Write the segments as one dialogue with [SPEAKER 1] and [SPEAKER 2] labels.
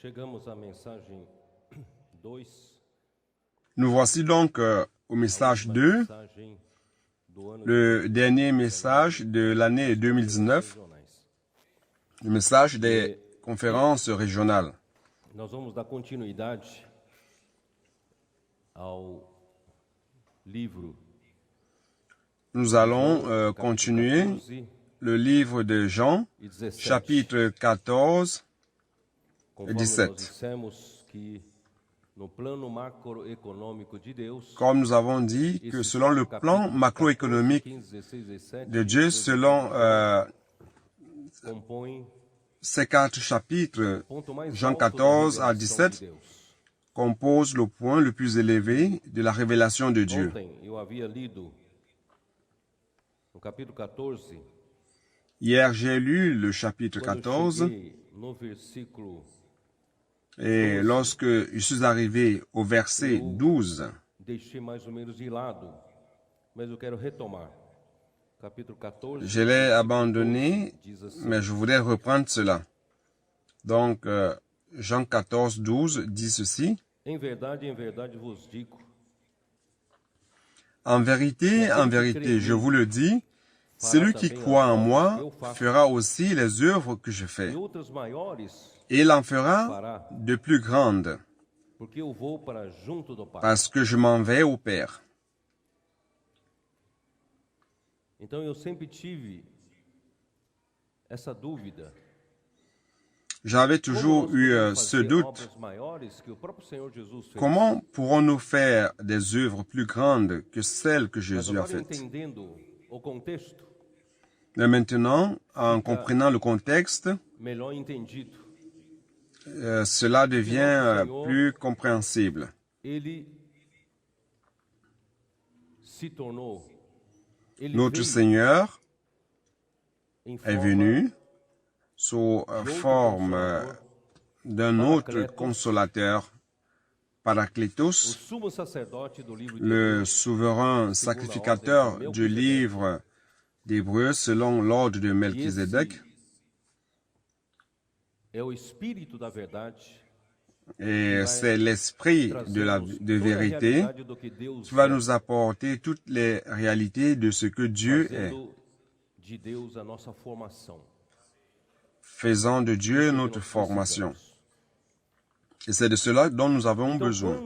[SPEAKER 1] Chegamos à mensagem 2.
[SPEAKER 2] Nous voici donc au message 2, le dernier message de l'année 2019, le message des conférences régionales.
[SPEAKER 1] Nós vamos dar continuidade ao livro.
[SPEAKER 2] Nous allons continuer le livre de Jean, chapitre 14 et 17. Comme nous avons dit que selon le plan macroéconomique de Dieu, selon ces 4 chapitres, Jean 14 à 17, compose le point le plus élevé de la révélation de Dieu. Hier, j'ai lu le chapitre 14 et lorsque je suis arrivé au verset 12, je l'ai abandonné, mais je voudrais reprendre cela. Donc, Jean 14, 12 dit ceci. En vérité, je vous le dis, celui qui croit en moi fera aussi les œuvres que je fais. Et il en fera de plus grandes, parce que je m'en vais au Père. J'avais toujours eu ce doute. Comment pourrons-nous faire des œuvres plus grandes que celles que Jésus a faites? Mais maintenant, en comprenant le contexte, cela devient plus compréhensible. Notre Seigneur est venu sous forme d'un autre consolateur, Paraclétos, le souverain sacrificateur du livre d'Hébreux selon l'ordre de Melchizedek. Et c'est l'esprit de vérité qui va nous apporter toutes les réalités de ce que Dieu est, faisant de Dieu notre formation. Et c'est de cela dont nous avons besoin.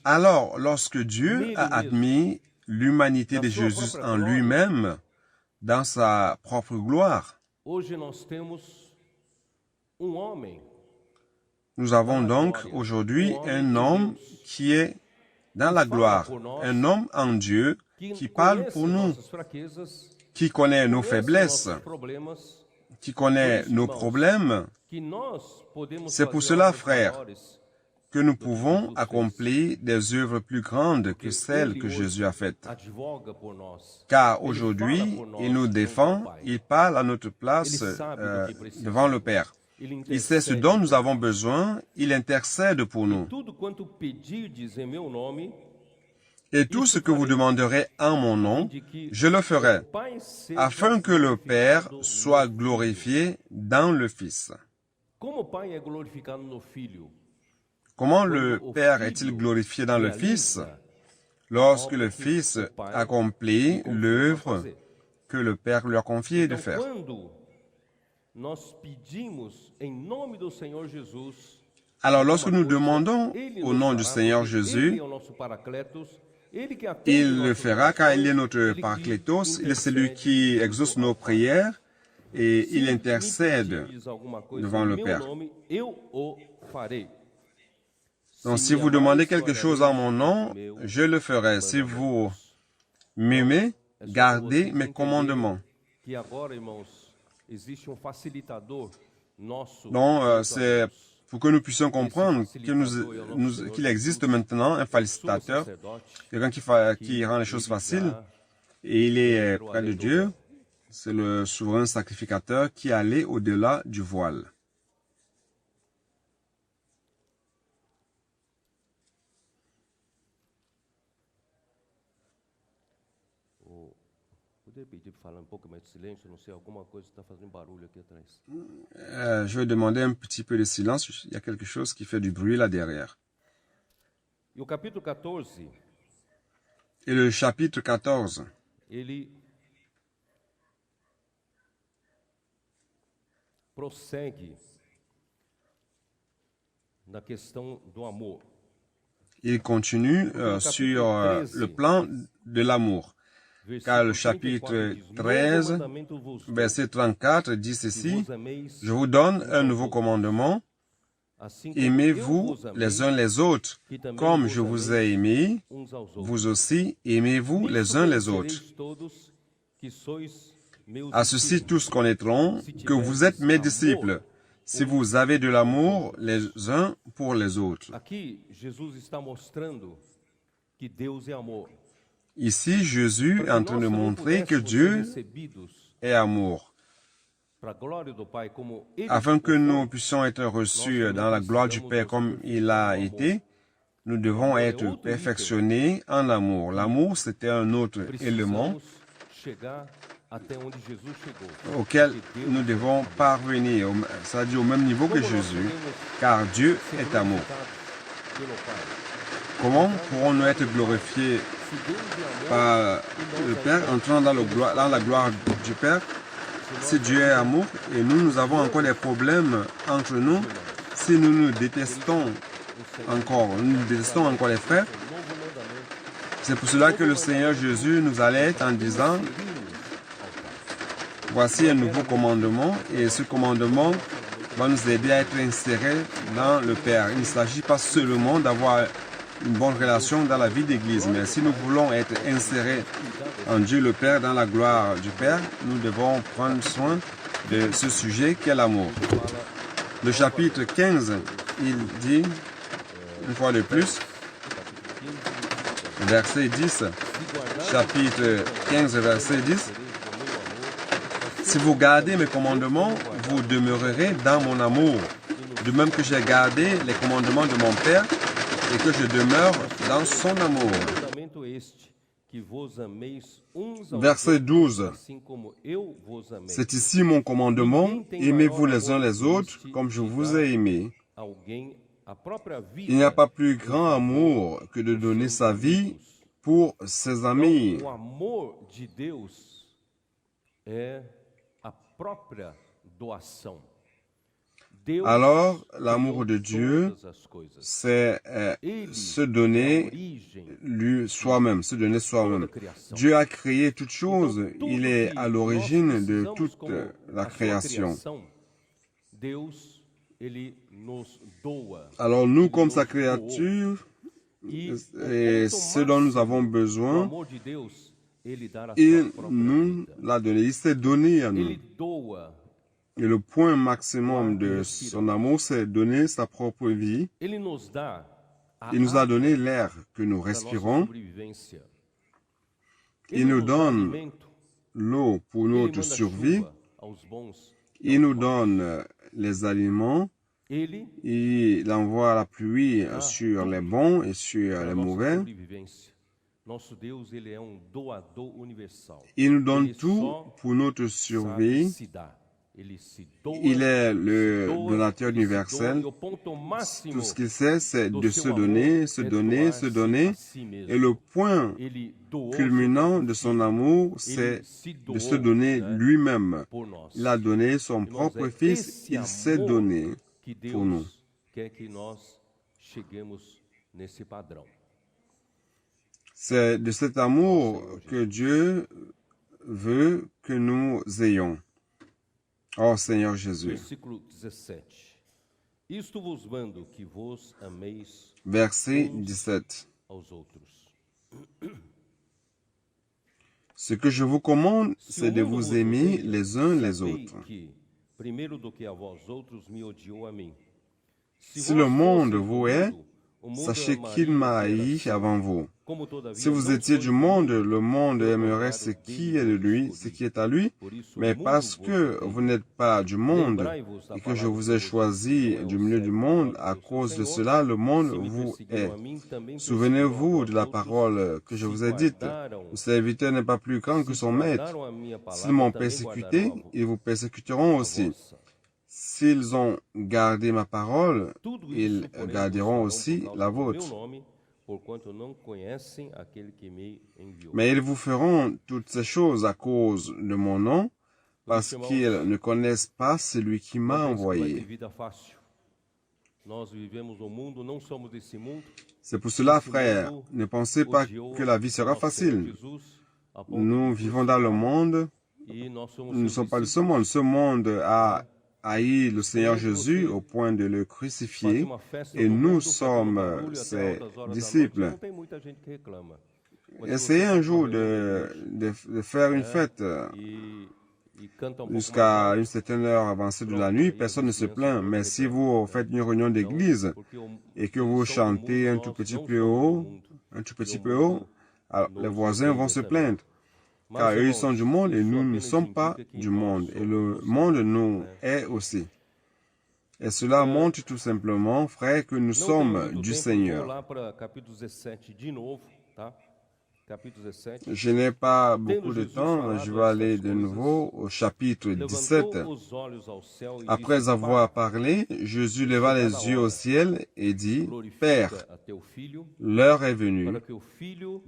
[SPEAKER 2] Alors, lorsque Dieu a admis l'humanité de Jésus en lui-même, dans sa propre gloire, nous avons donc aujourd'hui un homme qui est dans la gloire, un homme en Dieu qui parle pour nous, qui connaît nos faiblesses, qui connaît nos problèmes. C'est pour cela, frères, que nous pouvons accomplir des œuvres plus grandes que celles que Jésus a faites. Car aujourd'hui, il nous défend, il parle à notre place devant le Père. Il sait ce dont nous avons besoin, il intercède pour nous. Et tout ce que vous demanderez en mon nom, je le ferai, afin que le Père soit glorifié dans le Fils. Comment le Père est-il glorifié dans le Fils? Lorsque le Fils accomplit l'œuvre que le Père lui a confié de faire. Alors, lorsque nous demandons au nom du Seigneur Jésus, il le fera car il est notre Paraclétos, il est celui qui exauce nos prières et il intercède devant le Père. Donc, si vous demandez quelque chose en mon nom, je le ferai. Si vous m'aimez, gardez mes commandements. Donc, c'est pour que nous puissions comprendre qu'il existe maintenant un facilitateur, quelqu'un qui rend les choses faciles, et il est près de Dieu. C'est le souverain sacrificateur qui est allé au-delà du voile. Je vais demander un petit peu de silence. Il y a quelque chose qui fait du bruit là derrière.
[SPEAKER 1] E o capítulo 14,
[SPEAKER 2] Et le chapitre 14,
[SPEAKER 1] ele prossegue na questão do amor.
[SPEAKER 2] il continue sur le plan de l'amour. Car le chapitre 13, verset 34 dit ceci, « Je vous donne un nouveau commandement, aimez-vous les uns les autres, comme je vous ai aimé, vous aussi aimez-vous les uns les autres. À ceci tous connaîtront que vous êtes mes disciples, si vous avez de l'amour les uns pour les autres. » Ici, Jésus est en train de montrer que Dieu est amour. Afin que nous puissions être reçus dans la gloire du Père comme il a été, nous devons être perfectionnés en amour. L'amour, c'était un autre élément auquel nous devons parvenir, c'est-à-dire au même niveau que Jésus, car Dieu est amour. Comment pourrons-nous être glorifiés par le Père, entrant dans la gloire du Père, si Dieu est amour et nous avons encore des problèmes entre nous, si nous nous détestons encore les frères? C'est pour cela que le Seigneur Jésus nous allait en disant, voici un nouveau commandement, et ce commandement va nous aider à être insérés dans le Père. Il ne s'agit pas seulement d'avoir une bonne relation dans la vie d'église, mais si nous voulons être insérés en Dieu le Père, dans la gloire du Père, nous devons prendre soin de ce sujet qu'est l'amour. Le chapitre 15, il dit, une fois de plus, verset 10, chapitre 15, verset 10, « Si vous gardez mes commandements, vous demeurerez dans mon amour, de même que j'ai gardé les commandements de mon Père, et que je demeure dans son amour. » Verset 12. C'est ici mon commandement, aimez-vous les uns les autres comme je vous ai aimé. Il n'y a pas plus grand amour que de donner sa vie pour ses amis. Alors, l'amour de Dieu, c'est se donner soi-même, se donner soi-même. Dieu a créé toutes choses, il est à l'origine de toute la création. Alors nous, comme sa créature, et ce dont nous avons besoin, il nous l'a donné, il s'est donné à nous. Et le point maximum de son amour, c'est donner sa propre vie. Il nous a donné l'air que nous respirons. Il nous donne l'eau pour notre survie. Il nous donne les aliments. Il envoie la pluie sur les bons et sur les mauvais. Il nous donne tout pour notre survie. Il est le donateur universel. Tout ce qu'il sait, c'est de se donner, se donner, se donner. Et le point culminant de son amour, c'est de se donner lui-même. Il a donné son propre fils, il s'est donné pour nous. C'est de cet amour que Dieu veut que nous ayons. Oh Seigneur Jésus. Verset 17. Ce que je vous commande, c'est de vous aimer les uns les autres. Si le monde vous hait, sachez qu'il m'a haï avant vous. Si vous étiez du monde, le monde aimerait ce qui est de lui, ce qui est à lui, mais parce que vous n'êtes pas du monde et que je vous ai choisi du milieu du monde, à cause de cela, le monde vous hait. Souvenez-vous de la parole que je vous ai dite. Le serviteur n'est pas plus grand que son maître. S'ils m'ont persécuté, ils vous persécuteront aussi. S'ils ont gardé ma parole, ils garderont aussi la vôtre. Mais ils vous feront toutes ces choses à cause de mon nom, parce qu'ils ne connaissent pas celui qui m'a envoyé. C'est pour cela, frères, ne pensez pas que la vie sera facile. Nous vivons dans le monde, nous ne sommes pas de ce monde. Ce monde a haï le Seigneur Jésus au point de le crucifier, et nous sommes ses disciples. Essayez un jour de faire une fête jusqu'à une certaine heure avancée de la nuit, personne ne se plaint. Mais si vous faites une réunion d'église et que vous chantez un tout petit peu haut, alors les voisins vont se plaindre. Car eux, ils sont du monde et nous ne sommes pas du monde. Et le monde nous est aussi. Et cela montre tout simplement, frère, que nous sommes du Seigneur. Je n'ai pas beaucoup de temps, je vais aller de nouveau au chapitre 17. Après avoir parlé, Jésus leva les yeux au ciel et dit, « Père, l'heure est venue,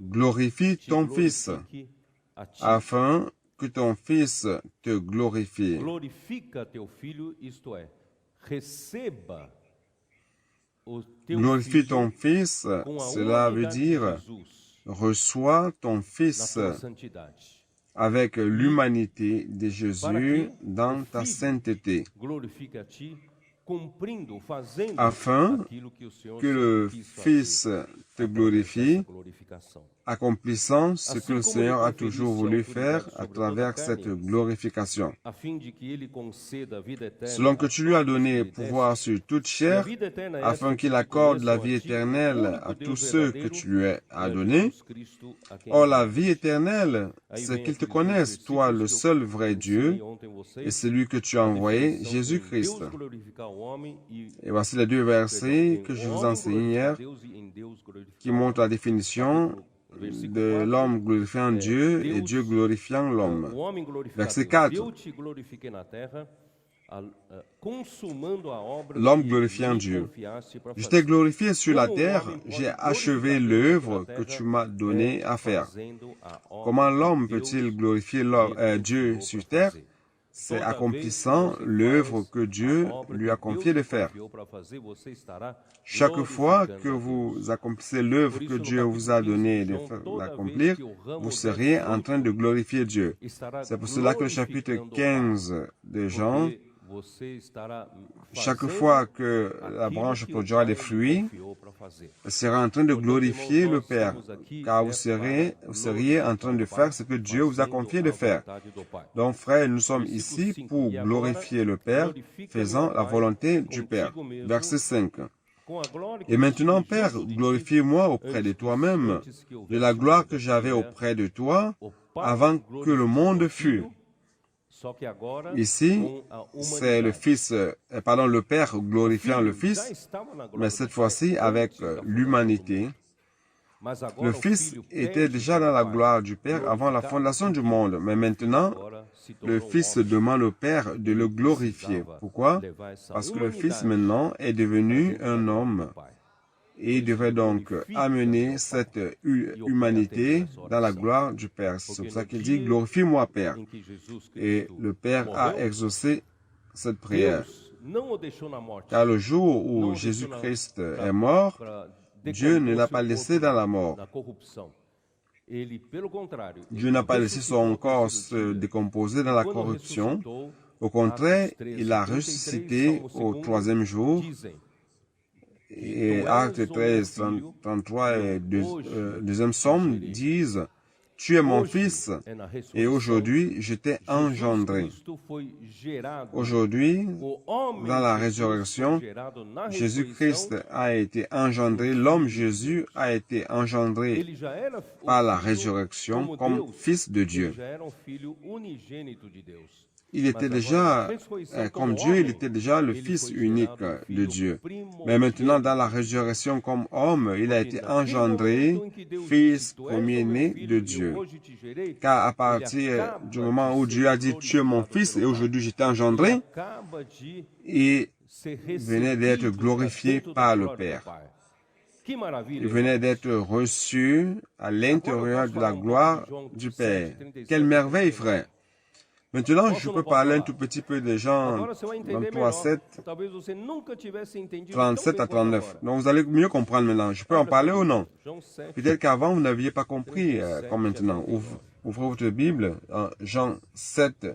[SPEAKER 2] glorifie ton Fils, afin que ton Fils te glorifie. » Glorifie ton Fils, cela veut dire reçois ton Fils avec l'humanité de Jésus dans ta sainteté, afin que le Fils te glorifie, accomplissant ce que le Seigneur a toujours voulu faire à travers cette glorification. Selon que tu lui as donné pouvoir sur toute chair, afin qu'il accorde la vie éternelle à tous ceux que tu lui as donnés. Or, la vie éternelle, c'est qu'ils te connaissent, toi, le seul vrai Dieu, et celui que tu as envoyé, Jésus-Christ. Et voici les deux versets que je vous enseignais hier, qui montrent la définition de l'homme glorifiant Dieu et Dieu glorifiant l'homme. Verset 4. L'homme glorifiant Dieu. Je t'ai glorifié sur la terre, j'ai achevé l'œuvre que tu m'as donné à faire. Comment l'homme peut-il glorifier Dieu sur terre? C'est accomplissant l'œuvre que Dieu lui a confié de faire. Chaque fois que vous accomplissez l'œuvre que Dieu vous a donné d'accomplir, vous seriez en train de glorifier Dieu. C'est pour cela que le chapitre 15 de Jean, chaque fois que la branche produira des fruits, elle sera en train de glorifier le Père, car vous seriez en train de faire ce que Dieu vous a confié de faire. Donc, frères, nous sommes ici pour glorifier le Père, faisant la volonté du Père. Verset 5. Et maintenant, Père, glorifie-moi auprès de toi-même, de la gloire que j'avais auprès de toi, avant que le monde fût. Ici, c'est le Père glorifiant le Fils, mais cette fois-ci avec l'humanité. Le Fils était déjà dans la gloire du Père avant la fondation du monde, mais maintenant, le Fils demande au Père de le glorifier. Pourquoi? Parce que le Fils maintenant est devenu un homme. Et il devrait donc amener cette humanité dans la gloire du Père. C'est pour ça qu'il dit, glorifie-moi, Père. Et le Père a exaucé cette prière. Car le jour où Jésus-Christ est mort, Dieu ne l'a pas laissé dans la mort. Dieu n'a pas laissé son corps se décomposer dans la corruption. Au contraire, il a ressuscité au troisième jour. Et Actes 13, 33 et 2e Psaume disent tu es mon fils et aujourd'hui je t'ai engendré. Aujourd'hui, dans la résurrection, Jésus-Christ a été engendré, l'homme Jésus a été engendré par la résurrection comme fils de Dieu. Il était déjà, comme Dieu, il était déjà le fils unique de Dieu. Mais maintenant, dans la résurrection comme homme, il a été engendré, fils premier-né de Dieu. Car à partir du moment où Dieu a dit, tu es mon fils, et aujourd'hui je t'ai engendré, il venait d'être glorifié par le Père. Il venait d'être reçu à l'intérieur de la gloire du Père. Quelle merveille, frère! Maintenant, je peux parler un tout petit peu de Jean 23, 7, 37 à 39. Donc, vous allez mieux comprendre maintenant. Je peux en parler ou non? Peut-être qu'avant, vous n'aviez pas compris comme maintenant. Ouvrez votre Bible, Jean 7,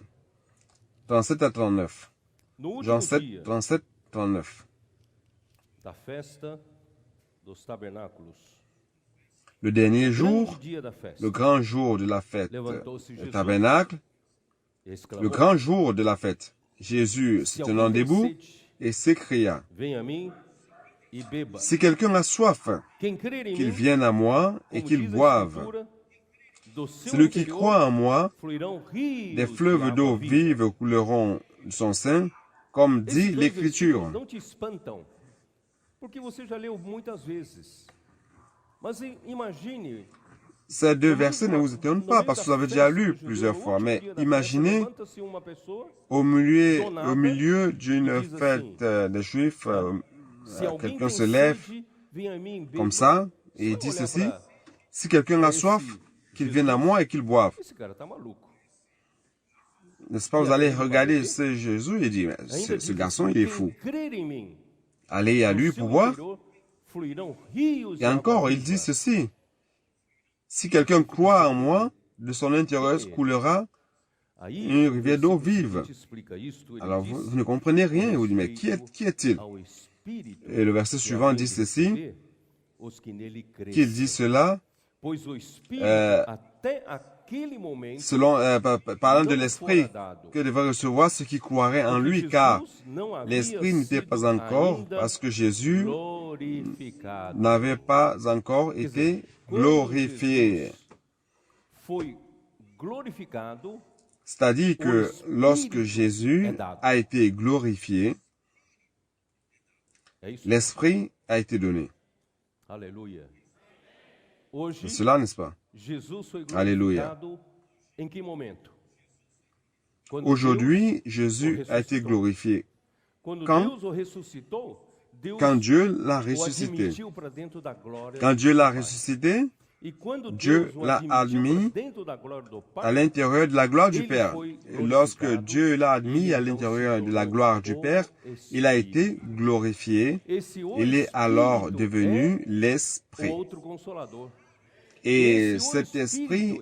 [SPEAKER 2] 37 à 39. Jean 7, 37, 39. Le dernier jour, le grand jour de la fête du tabernacle, le grand jour de la fête, Jésus se tenant debout et s'écria, « Si quelqu'un a soif, qu'il vienne à moi et qu'il boive. Celui qui croit en moi, des fleuves d'eau vive couleront de son sein, comme dit l'Écriture. » Ces deux versets ne vous étonnent pas parce que vous avez déjà lu plusieurs fois, mais imaginez au milieu d'une fête des Juifs, quelqu'un se lève comme ça et dit ceci, « Si quelqu'un a soif, qu'il vienne à moi et qu'il boive. » N'est-ce pas, vous allez regarder ce Jésus et dire, « Ce garçon, il est fou. » Allez à lui pour boire. Et encore, il dit ceci, si quelqu'un croit en moi, de son intérieur coulera une rivière d'eau vive. Alors vous ne comprenez rien. Vous dites, mais qui est-il? Et le verset suivant dit ceci, qu'il dit cela, parlant de l'Esprit, que devait recevoir ceux qui croiraient en lui, car l'Esprit n'était pas encore, parce que Jésus n'avait pas encore été glorifié. C'est-à-dire que lorsque Jésus a été glorifié, l'Esprit a été donné. C'est cela, n'est-ce pas? Alléluia. Aujourd'hui, Jésus a été glorifié. Quand Dieu l'a ressuscité. Quand Dieu l'a ressuscité, Dieu l'a admis à l'intérieur de la gloire du Père. Et lorsque Dieu l'a admis à l'intérieur de la gloire du Père, il a été glorifié. Il est alors devenu l'Esprit. Et cet esprit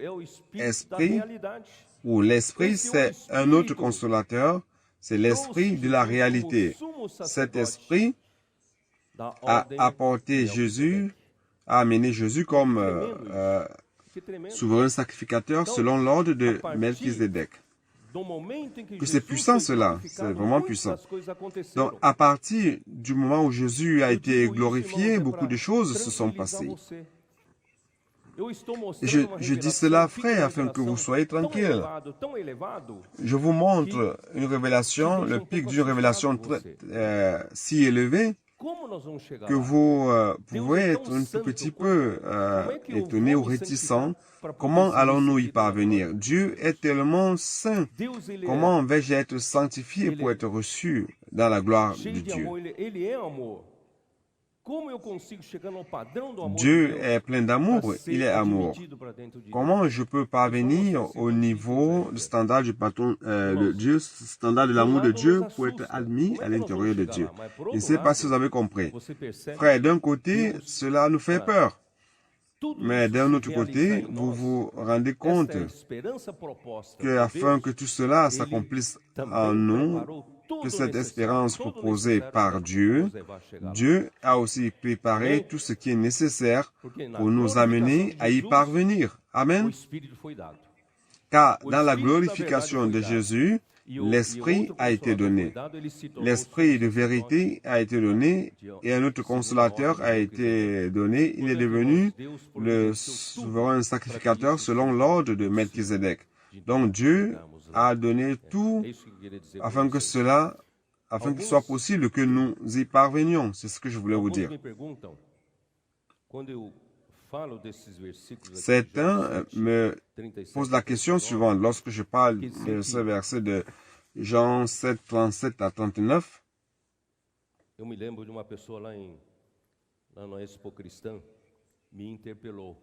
[SPEAKER 2] ou l'Esprit, c'est un autre consolateur, c'est l'Esprit de la réalité. Cet Esprit a apporté Jésus, a amené Jésus comme souverain sacrificateur selon l'ordre de Melchizedek. Que c'est puissant cela, c'est vraiment puissant. Donc à partir du moment où Jésus a été glorifié, beaucoup de choses se sont passées. Je dis cela, frère, afin que vous soyez tranquille. Je vous montre une révélation, le pic d'une révélation si élevée, que vous pouvez être un tout petit peu étonné ou réticent. Comment allons-nous y parvenir? Dieu est tellement saint. Comment vais-je être sanctifié pour être reçu dans la gloire de Dieu? Dieu est plein d'amour, il est amour. Comment je peux parvenir au niveau du standard du patron de Dieu, standard de l'amour de Dieu pour être admis à l'intérieur de Dieu? Je ne sais pas si vous avez compris. Frère, d'un côté, cela nous fait peur. Mais d'un autre côté, vous vous rendez compte que afin que tout cela s'accomplisse en nous, que cette espérance proposée par Dieu, Dieu a aussi préparé tout ce qui est nécessaire pour nous amener à y parvenir. Amen. Car dans la glorification de Jésus, l'Esprit a été donné. L'Esprit de vérité a été donné et un autre consolateur a été donné. Il est devenu le souverain sacrificateur selon l'ordre de Melchizedek. Donc Dieu a donné tout afin qu'il soit possible que nous y parvenions. C'est ce que je voulais vous dire. Certains me posent la question suivante. Lorsque je parle de ce verset de Jean 7, 37 à 39,
[SPEAKER 1] eu me lembro de uma pessoa lá no Expo Cristã me interpelou.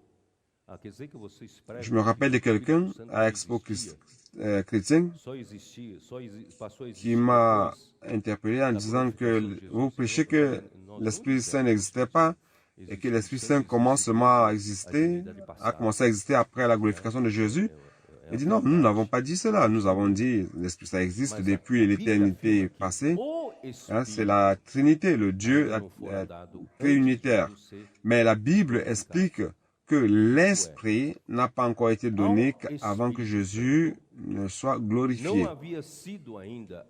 [SPEAKER 2] je me rappelle de quelqu'un à Expo Chrétien qui m'a interpellé en disant que vous prêchez que l'Esprit Saint n'existait pas et que l'Esprit Saint commence seulement a commencé à exister après la glorification de Jésus. Il dit non, nous n'avons pas dit cela. Nous avons dit l'Esprit Saint existe depuis l'éternité passée. C'est la Trinité, le Dieu triunitaire. Mais la Bible explique que l'Esprit n'a pas encore été donné avant que Jésus ne soit glorifié.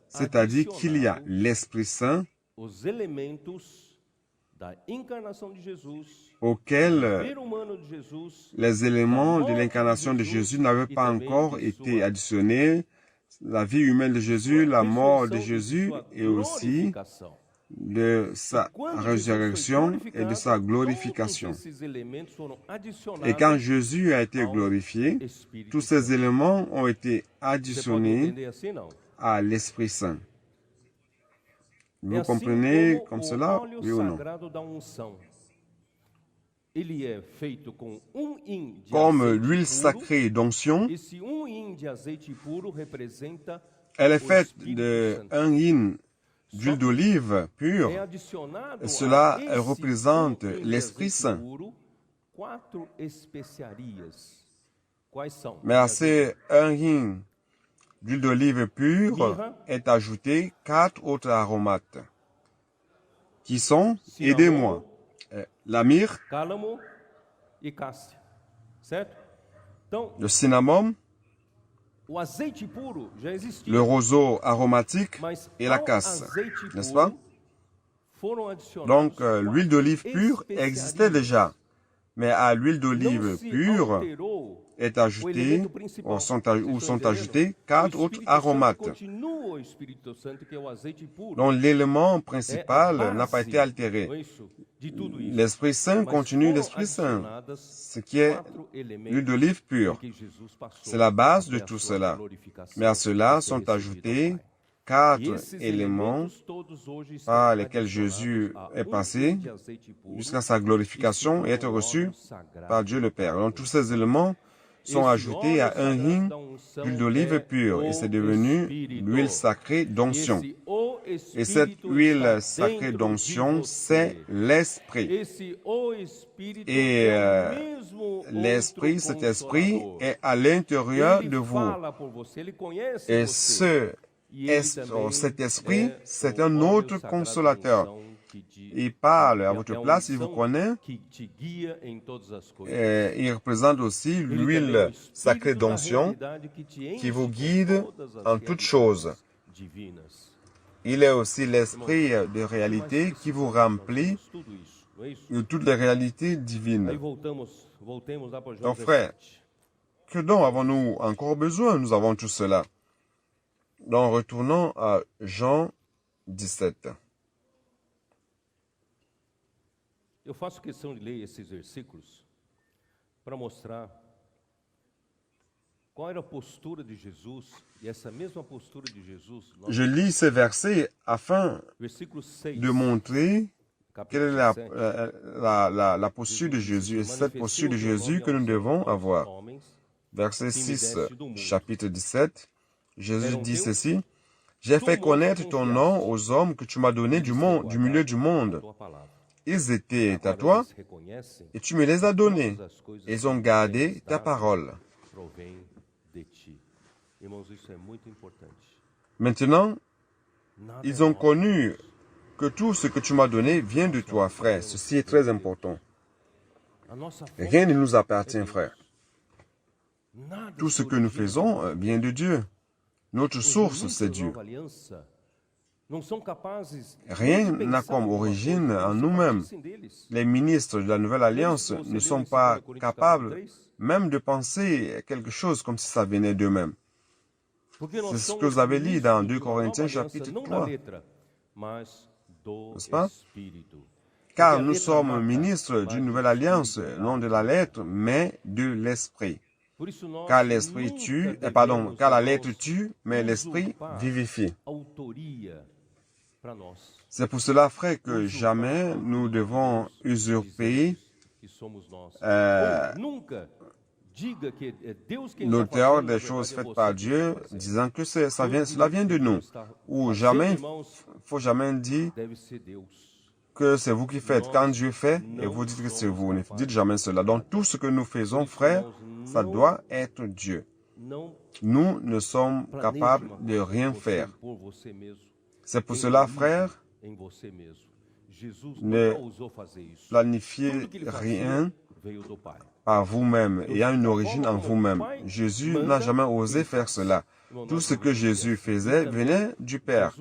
[SPEAKER 2] C'est-à-dire qu'il y a l'Esprit Saint auxquels les éléments de l'incarnation de Jésus n'avaient pas encore été additionnés, la vie humaine de Jésus, la mort de Jésus et aussi de sa résurrection et de sa glorification. Et quand Jésus a été glorifié, tous ces éléments ont été additionnés à l'Esprit Saint. Vous comprenez comme cela, oui ou non? Comme l'huile sacrée d'onction, elle est faite d'un hin d'huile d'olive pure, et cela représente l'Esprit Saint. Mais à ces un hin d'huile d'olive pure est ajouté 4 autres aromates, qui sont, aidez-moi, la myrrhe, le cinnamome, le roseau aromatique et la casse, n'est-ce pas? Donc, l'huile d'olive pure existait déjà, mais à l'huile d'olive pure est ajouté, ou sont ajoutés 4 autres aromates. Donc, l'élément principal n'a pas été altéré. L'Esprit Saint continue l'Esprit Saint, ce qui est l'huile d'olive pure. C'est la base de tout cela. Mais à cela sont ajoutés 4 éléments par lesquels Jésus est passé jusqu'à sa glorification et être reçu par Dieu le Père. Donc tous ces éléments sont ajoutés à un hin d'huile d'olive pure et c'est devenu l'huile sacrée d'onction. Et cette huile sacrée d'onction, c'est l'Esprit. Et l'Esprit, cet Esprit est à l'intérieur de vous. Et cet Esprit, c'est un autre consolateur. Il parle à votre place, il vous connaît. Et il représente aussi l'huile sacrée d'onction qui vous guide en toutes choses. Il est aussi l'esprit de réalité qui vous remplit de toutes les réalités divines. Donc frère, que dont avons-nous encore besoin? Nous avons tout cela. Donc retournons à Jean 17.
[SPEAKER 1] Eu faço questão de ler esses versículos para mostrar qual era a postura de Jesus e essa mesma postura de Jesus.
[SPEAKER 2] Je lis ces versets afin de montrer quelle est la posture de Jésus et cette posture de Jésus que nous devons avoir. Verset 6, chapitre 17, Jésus dit ceci: j'ai fait connaître ton nom aux hommes que tu m'as donnés du milieu du monde. Ils étaient à toi et tu me les as donnés. Ils ont gardé ta parole. Maintenant, ils ont connu que tout ce que tu m'as donné vient de toi, frère. Ceci est très important. Rien ne nous appartient, frère. Tout ce que nous faisons vient de Dieu. Notre source, c'est Dieu. Rien n'a comme origine en nous-mêmes. Les ministres de la Nouvelle Alliance ne sont pas capables même de penser quelque chose comme si ça venait d'eux-mêmes. C'est ce que vous avez lu dans 2 Corinthiens chapitre 3. N'est-ce pas? Car nous sommes ministres d'une nouvelle alliance, non de la lettre, mais de l'esprit. Car l'esprit tue, car la lettre tue, mais l'esprit vivifie. C'est pour cela, frère, que jamais nous devons usurper l'auteur des choses faites par Dieu, disant que cela vient de nous. Ou jamais, il ne faut jamais dire que c'est vous qui faites. Quand Dieu fait, et vous dites que c'est vous, ne dites jamais cela. Donc tout ce que nous faisons, frère, ça doit être Dieu. Nous ne sommes capables de rien faire. C'est pour cela, frère, ne planifiez rien par vous-même, ayant une origine en vous-même. Jésus n'a jamais osé faire cela. Tout ce que Jésus faisait venait du Père.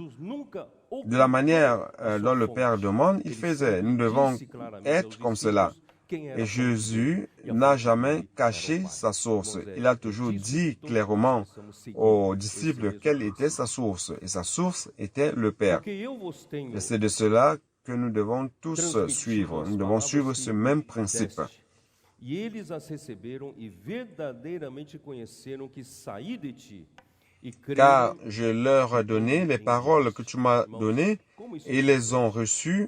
[SPEAKER 2] De la manière dont le Père demande, il faisait. Nous devons être comme cela. Et Jésus n'a jamais caché sa source. Il a toujours dit clairement aux disciples quelle était sa source. Et sa source était le Père. Et c'est de cela que nous devons tous suivre. Nous devons suivre ce même principe. Car je leur ai donné les paroles que tu m'as données, et ils les ont reçues,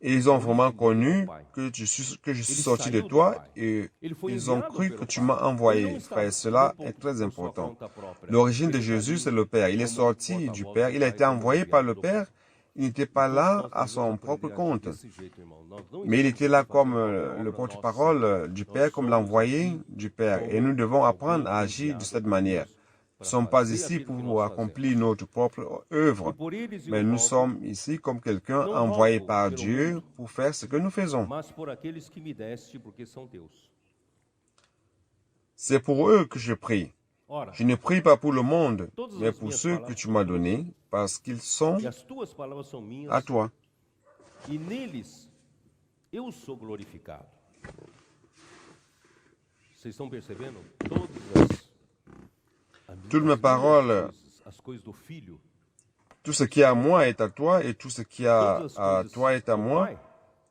[SPEAKER 2] et ils ont vraiment connu que je suis sorti de toi, et ils ont cru que tu m'as envoyé. Frère, cela est très important. L'origine de Jésus, c'est le Père. Il est sorti du Père, il a été envoyé par le Père. Il n'était pas là à son propre compte, mais il était là comme le porte-parole du Père, comme l'envoyé du Père. Et nous devons apprendre à agir de cette manière. Nous ne sommes pas ici pour accomplir notre propre œuvre, mais nous sommes ici comme quelqu'un envoyé par Dieu pour faire ce que nous faisons. C'est pour eux que je prie. Je ne prie pas pour le monde, mais pour ceux que tu m'as donnés, parce qu'ils sont à toi. Toutes mes paroles, tout ce qui est à moi est à toi, et tout ce qui est à toi est à moi,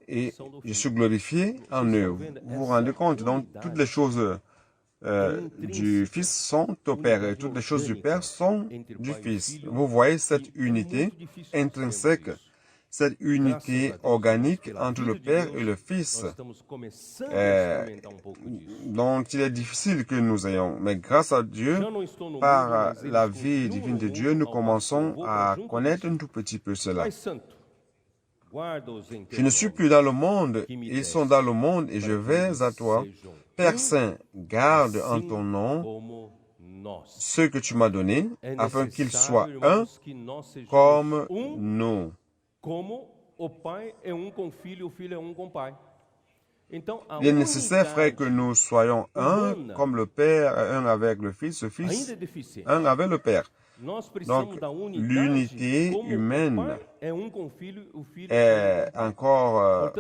[SPEAKER 2] et je suis glorifié en eux. Vous vous rendez compte? Donc, toutes les choses du Fils sont au Père, et toutes les choses du Père sont du Fils. Vous voyez cette unité intrinsèque, cette unité organique entre le Père et le Fils, dont il est difficile que nous ayons. Mais grâce à Dieu, par la vie divine de Dieu, nous commençons à connaître un tout petit peu cela. Je ne suis plus dans le monde, ils sont dans le monde, et je vais à toi. Père Saint, garde en ton nom ceux que tu m'as donnés, afin qu'ils soient un comme nous. Il est nécessaire, frère, que nous soyons un comme le Père est un avec le Fils un avec le Père. Donc, l'unité humaine est encore,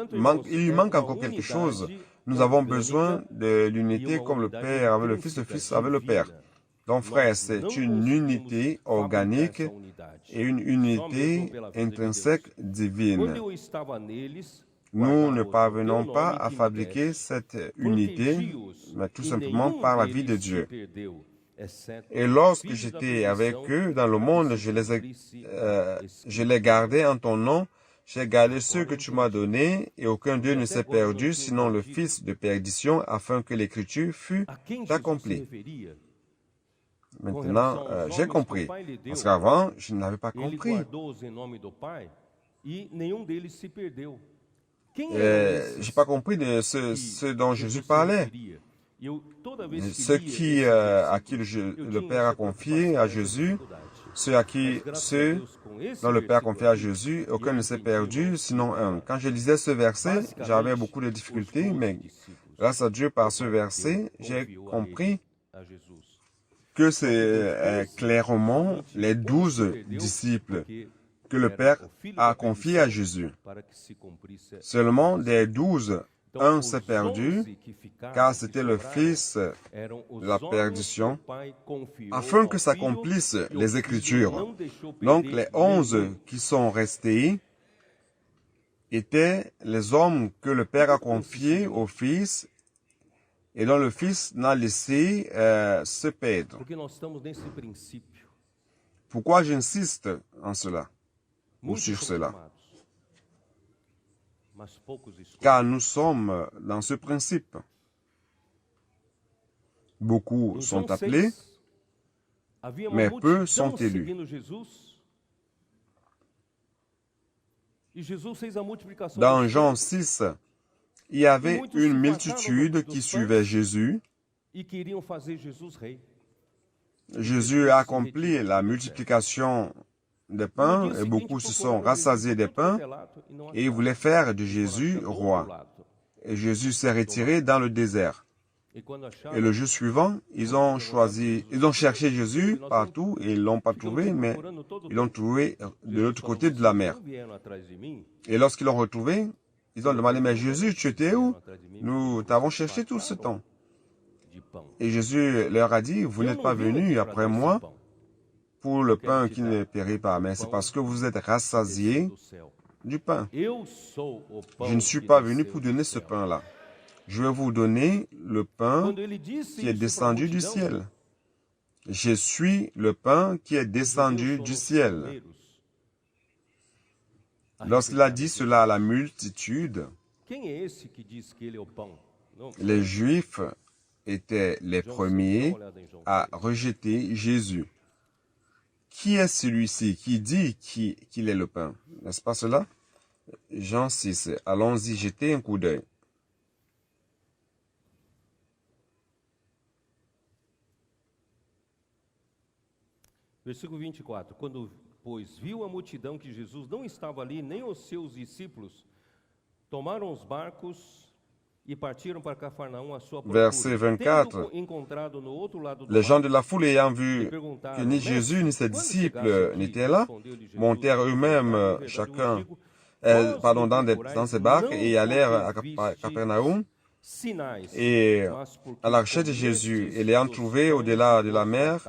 [SPEAKER 2] il lui manque encore quelque chose. Nous avons besoin de l'unité comme le Père avec le Fils avec le Père. Donc, frère, c'est une unité organique et une unité intrinsèque divine. Nous ne parvenons pas à fabriquer cette unité, mais tout simplement par la vie de Dieu. Et lorsque j'étais avec eux dans le monde, je les gardais en ton nom. J'ai gardé ceux que tu m'as donnés, et aucun d'eux ne s'est perdu, sinon le fils de perdition, afin que l'écriture fût accomplie. Maintenant, j'ai compris. Parce qu'avant, je n'avais pas compris. Je n'ai pas compris de ce dont Jésus parlait. Ceux à qui le Père a confié à Jésus, ceux dont le Père confie à Jésus, aucun ne s'est perdu, sinon un. Quand je lisais ce verset, j'avais beaucoup de difficultés, mais grâce à Dieu, par ce verset, j'ai compris que c'est clairement les 12 disciples que le Père a confiés à Jésus. Seulement des 12, un s'est perdu, car c'était le fils de la perdition, afin que s'accomplissent les Écritures. Donc les 11 qui sont restés étaient les hommes que le Père a confiés au Fils et dont le Fils n'a laissé se perdre. Pourquoi j'insiste en cela, ou sur cela? Car nous sommes dans ce principe. Beaucoup sont appelés, mais peu sont élus. Dans Jean 6, il y avait une multitude qui suivait Jésus. Jésus a accompli la multiplication des pains et beaucoup se sont rassasiés des pains et ils voulaient faire de Jésus roi. Et Jésus s'est retiré dans le désert. Et le jour suivant, ils ont cherché Jésus partout et ils ne l'ont pas trouvé, mais ils l'ont trouvé de l'autre côté de la mer. Et lorsqu'ils l'ont retrouvé, ils ont demandé, mais Jésus, tu étais où? Nous t'avons cherché tout ce temps. Et Jésus leur a dit, vous n'êtes pas venus après moi pour le pain qui ne périt pas, mais c'est parce que vous êtes rassasiés du pain. Je ne suis pas venu pour donner ce pain-là. Je vais vous donner le pain qui est descendu du ciel. Je suis le pain qui est descendu du ciel. Lorsqu'il a dit cela à la multitude, les Juifs étaient les premiers à rejeter Jésus. Qui est celui-ci qui dit qu'il est le pain? N'est-ce pas cela? Jean 6. Allons-y, jetez un coup d'œil.
[SPEAKER 1] Versículo 24. Quando, pois, viu a multidão que Jesus não estava ali, nem os seus discípulos, tomaram os barcos e partiram para Cafarnaum à sua procura.
[SPEAKER 2] Verset 24. Les gens de la foule ayant vu que ni Jésus ni ses disciples n'étaient là, montèrent eux-mêmes chacun dans ses barques et allèrent à Capernaum. Et à la recherche de Jésus, et l'ayant trouvé au-delà de la mer,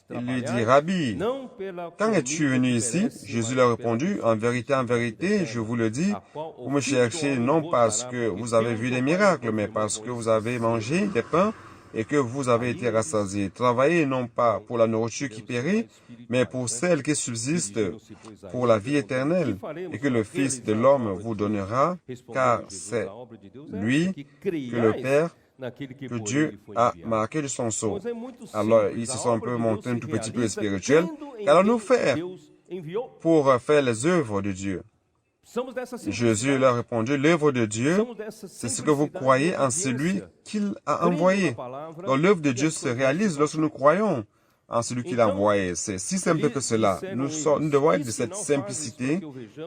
[SPEAKER 2] il lui dit, Rabbi, quand es-tu venu ici? Jésus leur répondit, en vérité, je vous le dis, vous me cherchez non parce que vous avez vu des miracles, mais parce que vous avez mangé des pains et que vous avez été rassasiés. Travaillez non pas pour la nourriture qui périt, mais pour celle qui subsiste pour la vie éternelle, et que le Fils de l'homme vous donnera, car c'est lui que le Père, que Dieu a marqué de son sceau. Alors, ils se sont un peu montés un tout petit peu spirituels. Qu'allons-nous faire pour faire les œuvres de Dieu? Jésus leur répondit, l'œuvre de Dieu, c'est ce que vous croyez en celui qu'il a envoyé. Donc l'œuvre de Dieu se réalise lorsque nous croyons en celui qu'il a envoyé. C'est si simple que cela. Nous devons être de cette simplicité,